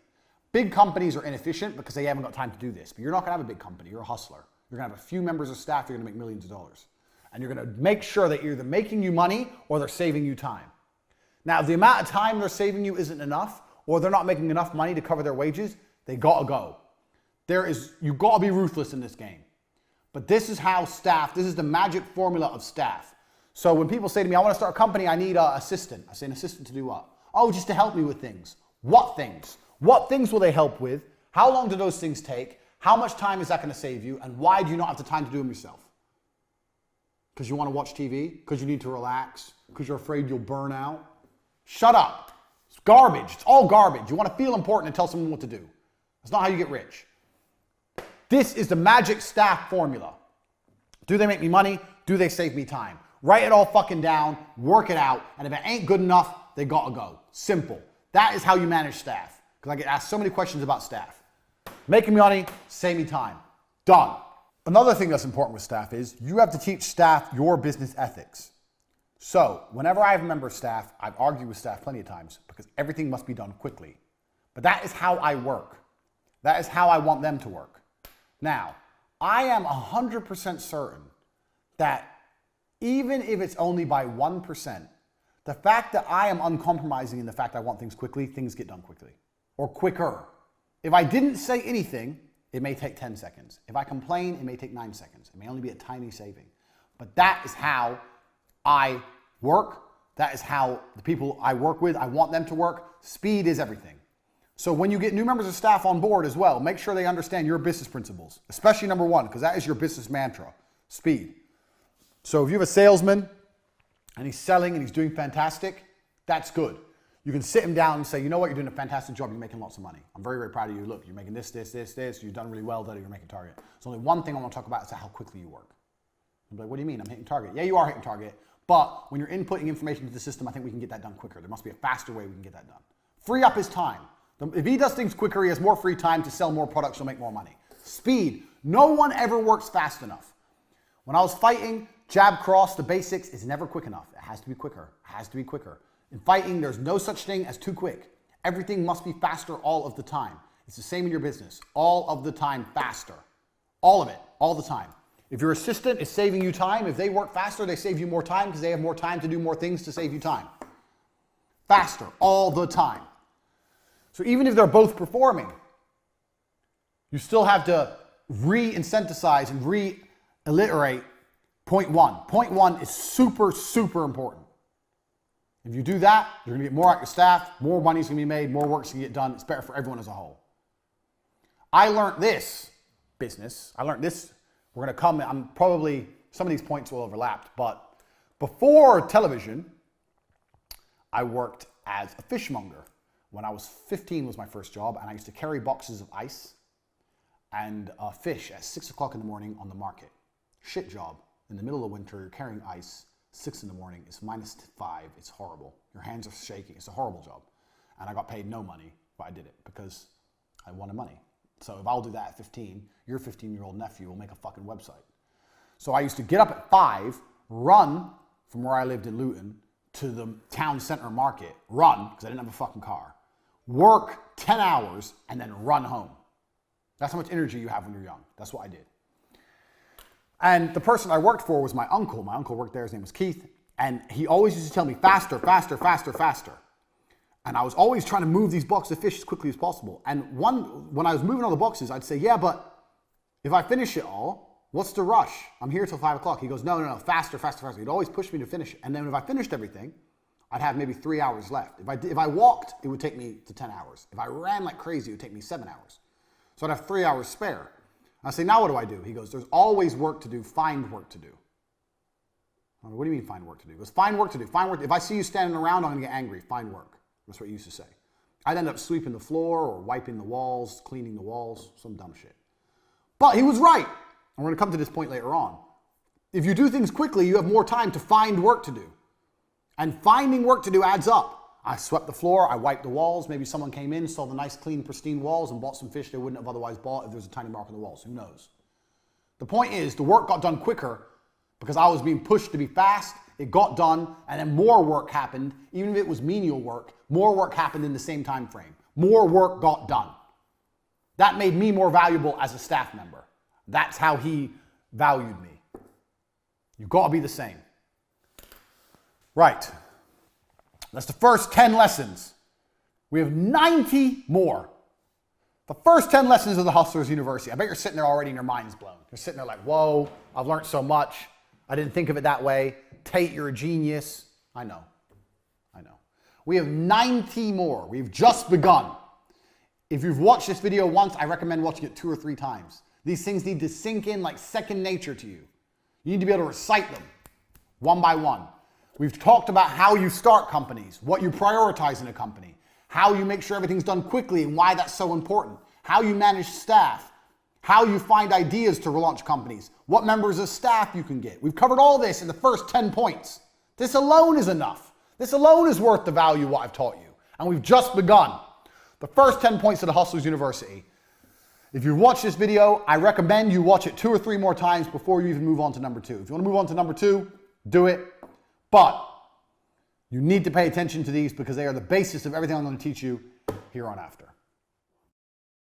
Big companies are inefficient because they haven't got time to do this, but you're not gonna have a big company, you're a hustler. You're gonna have a few members of staff, you're gonna make millions of dollars. And you're gonna make sure that you're either making you money or they're saving you time. Now, if the amount of time they're saving you isn't enough, or they're not making enough money to cover their wages, they gotta go. You got to be ruthless in this game. But this is how staff, this is the magic formula of staff. So when people say to me, I want to start a company, I need an assistant. I say, an assistant to do what? Oh, just to help me with things. What things? What things will they help with? How long do those things take? How much time is that going to save you? And why do you not have the time to do them yourself? Because you want to watch TV? Because you need to relax? Because you're afraid you'll burn out? Shut up. It's garbage. It's all garbage. You want to feel important and tell someone what to do. That's not how you get rich. This is the magic staff formula. Do they make me money? Do they save me time? Write it all fucking down, work it out, and if it ain't good enough, they gotta go. Simple. That is how you manage staff. Because I get asked so many questions about staff. Making me money, save me time. Done. Another thing that's important with staff is you have to teach staff your business ethics. So whenever I have a member of staff, I've argued with staff plenty of times because everything must be done quickly. But that is how I work. That is how I want them to work. Now, I am 100% certain that even if it's only by 1%, the fact that I am uncompromising in the fact I want things quickly, things get done quickly or quicker. If I didn't say anything, it may take 10 seconds. If I complain, it may take 9 seconds. It may only be a tiny saving. But that is how I work. That is how the people I work with, I want them to work. Speed is everything. So when you get new members of staff on board as well, make sure they understand your business principles, especially number one, because that is your business mantra, speed. So if you have a salesman and he's selling and he's doing fantastic, that's good. You can sit him down and say, you know what, you're doing a fantastic job, you're making lots of money. I'm very, very proud of you. Look, you're making this, you've done really well, you're making target. There's only one thing I want to talk about is how quickly you work. I'm like, what do you mean? I'm hitting target. Yeah, you are hitting target, but when you're inputting information into the system, I think we can get that done quicker. There must be a faster way we can get that done. Free up his time. If he does things quicker, he has more free time to sell more products, he'll make more money. Speed. No one ever works fast enough. When I was fighting, jab cross, the basics is never quick enough. It has to be quicker. It has to be quicker. In fighting, there's no such thing as too quick. Everything must be faster all of the time. It's the same in your business. All of the time faster. All of it. All the time. If your assistant is saving you time, if they work faster, they save you more time because they have more time to do more things to save you time. Faster. All the time. So even if they're both performing, you still have to re-incentivize and re-alliterate point one. Point one is super, super important. If you do that, you're going to get more out of your staff, more money's going to be made, more work's going to get done. It's better for everyone as a whole. I learned this business. I learned this. We're going to come, I'm probably, some of these points will overlap, but before television, I worked as a fishmonger. When I was 15 was my first job, and I used to carry boxes of ice and fish at 6 o'clock in the morning on the market. Shit job. In the middle of winter, you're carrying ice, 6 in the morning, it's -5, it's horrible. Your hands are shaking, it's a horrible job. And I got paid no money, but I did it because I wanted money. So if I'll do that at 15, your 15-year-old nephew will make a fucking website. So I used to get up at 5, run from where I lived in Luton to the town center market, run, because I didn't have a fucking car, work 10 hours, and then run home. That's how much energy you have when you're young. That's what I did. And the person I worked for was my uncle. My uncle worked there, his name was Keith, and he always used to tell me, faster, faster, faster, faster. And I was always trying to move these boxes of fish as quickly as possible. And when I was moving all the boxes, I'd say, yeah, but if I finish it all, what's the rush? I'm here till 5 o'clock. He goes, no, faster, faster, faster. He'd always push me to finish it. And then if I finished everything, I'd have maybe 3 hours left. If I walked, it would take me to 10 hours. If I ran like crazy, it would take me 7 hours. So I'd have 3 hours spare. I say, now what do? He goes, there's always work to do, find work to do. I go, what do you mean find work to do? He goes, find work to do, find work. If I see you standing around, I'm gonna get angry, find work. That's what he used to say. I'd end up sweeping the floor or wiping the walls, cleaning the walls, some dumb shit. But he was right. And we're gonna come to this point later on. If you do things quickly, you have more time to find work to do. And finding work to do adds up. I swept the floor, I wiped the walls, maybe someone came in, saw the nice, clean, pristine walls and bought some fish they wouldn't have otherwise bought if there was a tiny mark on the walls. Who knows? The point is, the work got done quicker because I was being pushed to be fast, it got done, and then more work happened, even if it was menial work, more work happened in the same time frame. More work got done. That made me more valuable as a staff member. That's how he valued me. You've got to be the same. Right. That's the first 10 lessons. We have 90 more. The first 10 lessons of the Hustlers University. I bet you're sitting there already and your mind's blown. You're sitting there like, whoa, I've learned so much. I didn't think of it that way. Tate, you're a genius. I know. We have 90 more. We've just begun. If you've watched this video once, I recommend watching it 2 or 3 times. These things need to sink in like second nature to you. You need to be able to recite them one by one. We've talked about how you start companies, what you prioritize in a company, how you make sure everything's done quickly and why that's so important, how you manage staff, how you find ideas to launch companies, what members of staff you can get. We've covered all this in the first 10 points. This alone is enough. This alone is worth the value of what I've taught you. And we've just begun. The first 10 points of the Hustlers University. If you've watched this video, I recommend you watch it 2 or 3 more times before you even move on to number 2. If you want to move on to number 2, do it. But you need to pay attention to these because they are the basis of everything I'm going to teach you here on after.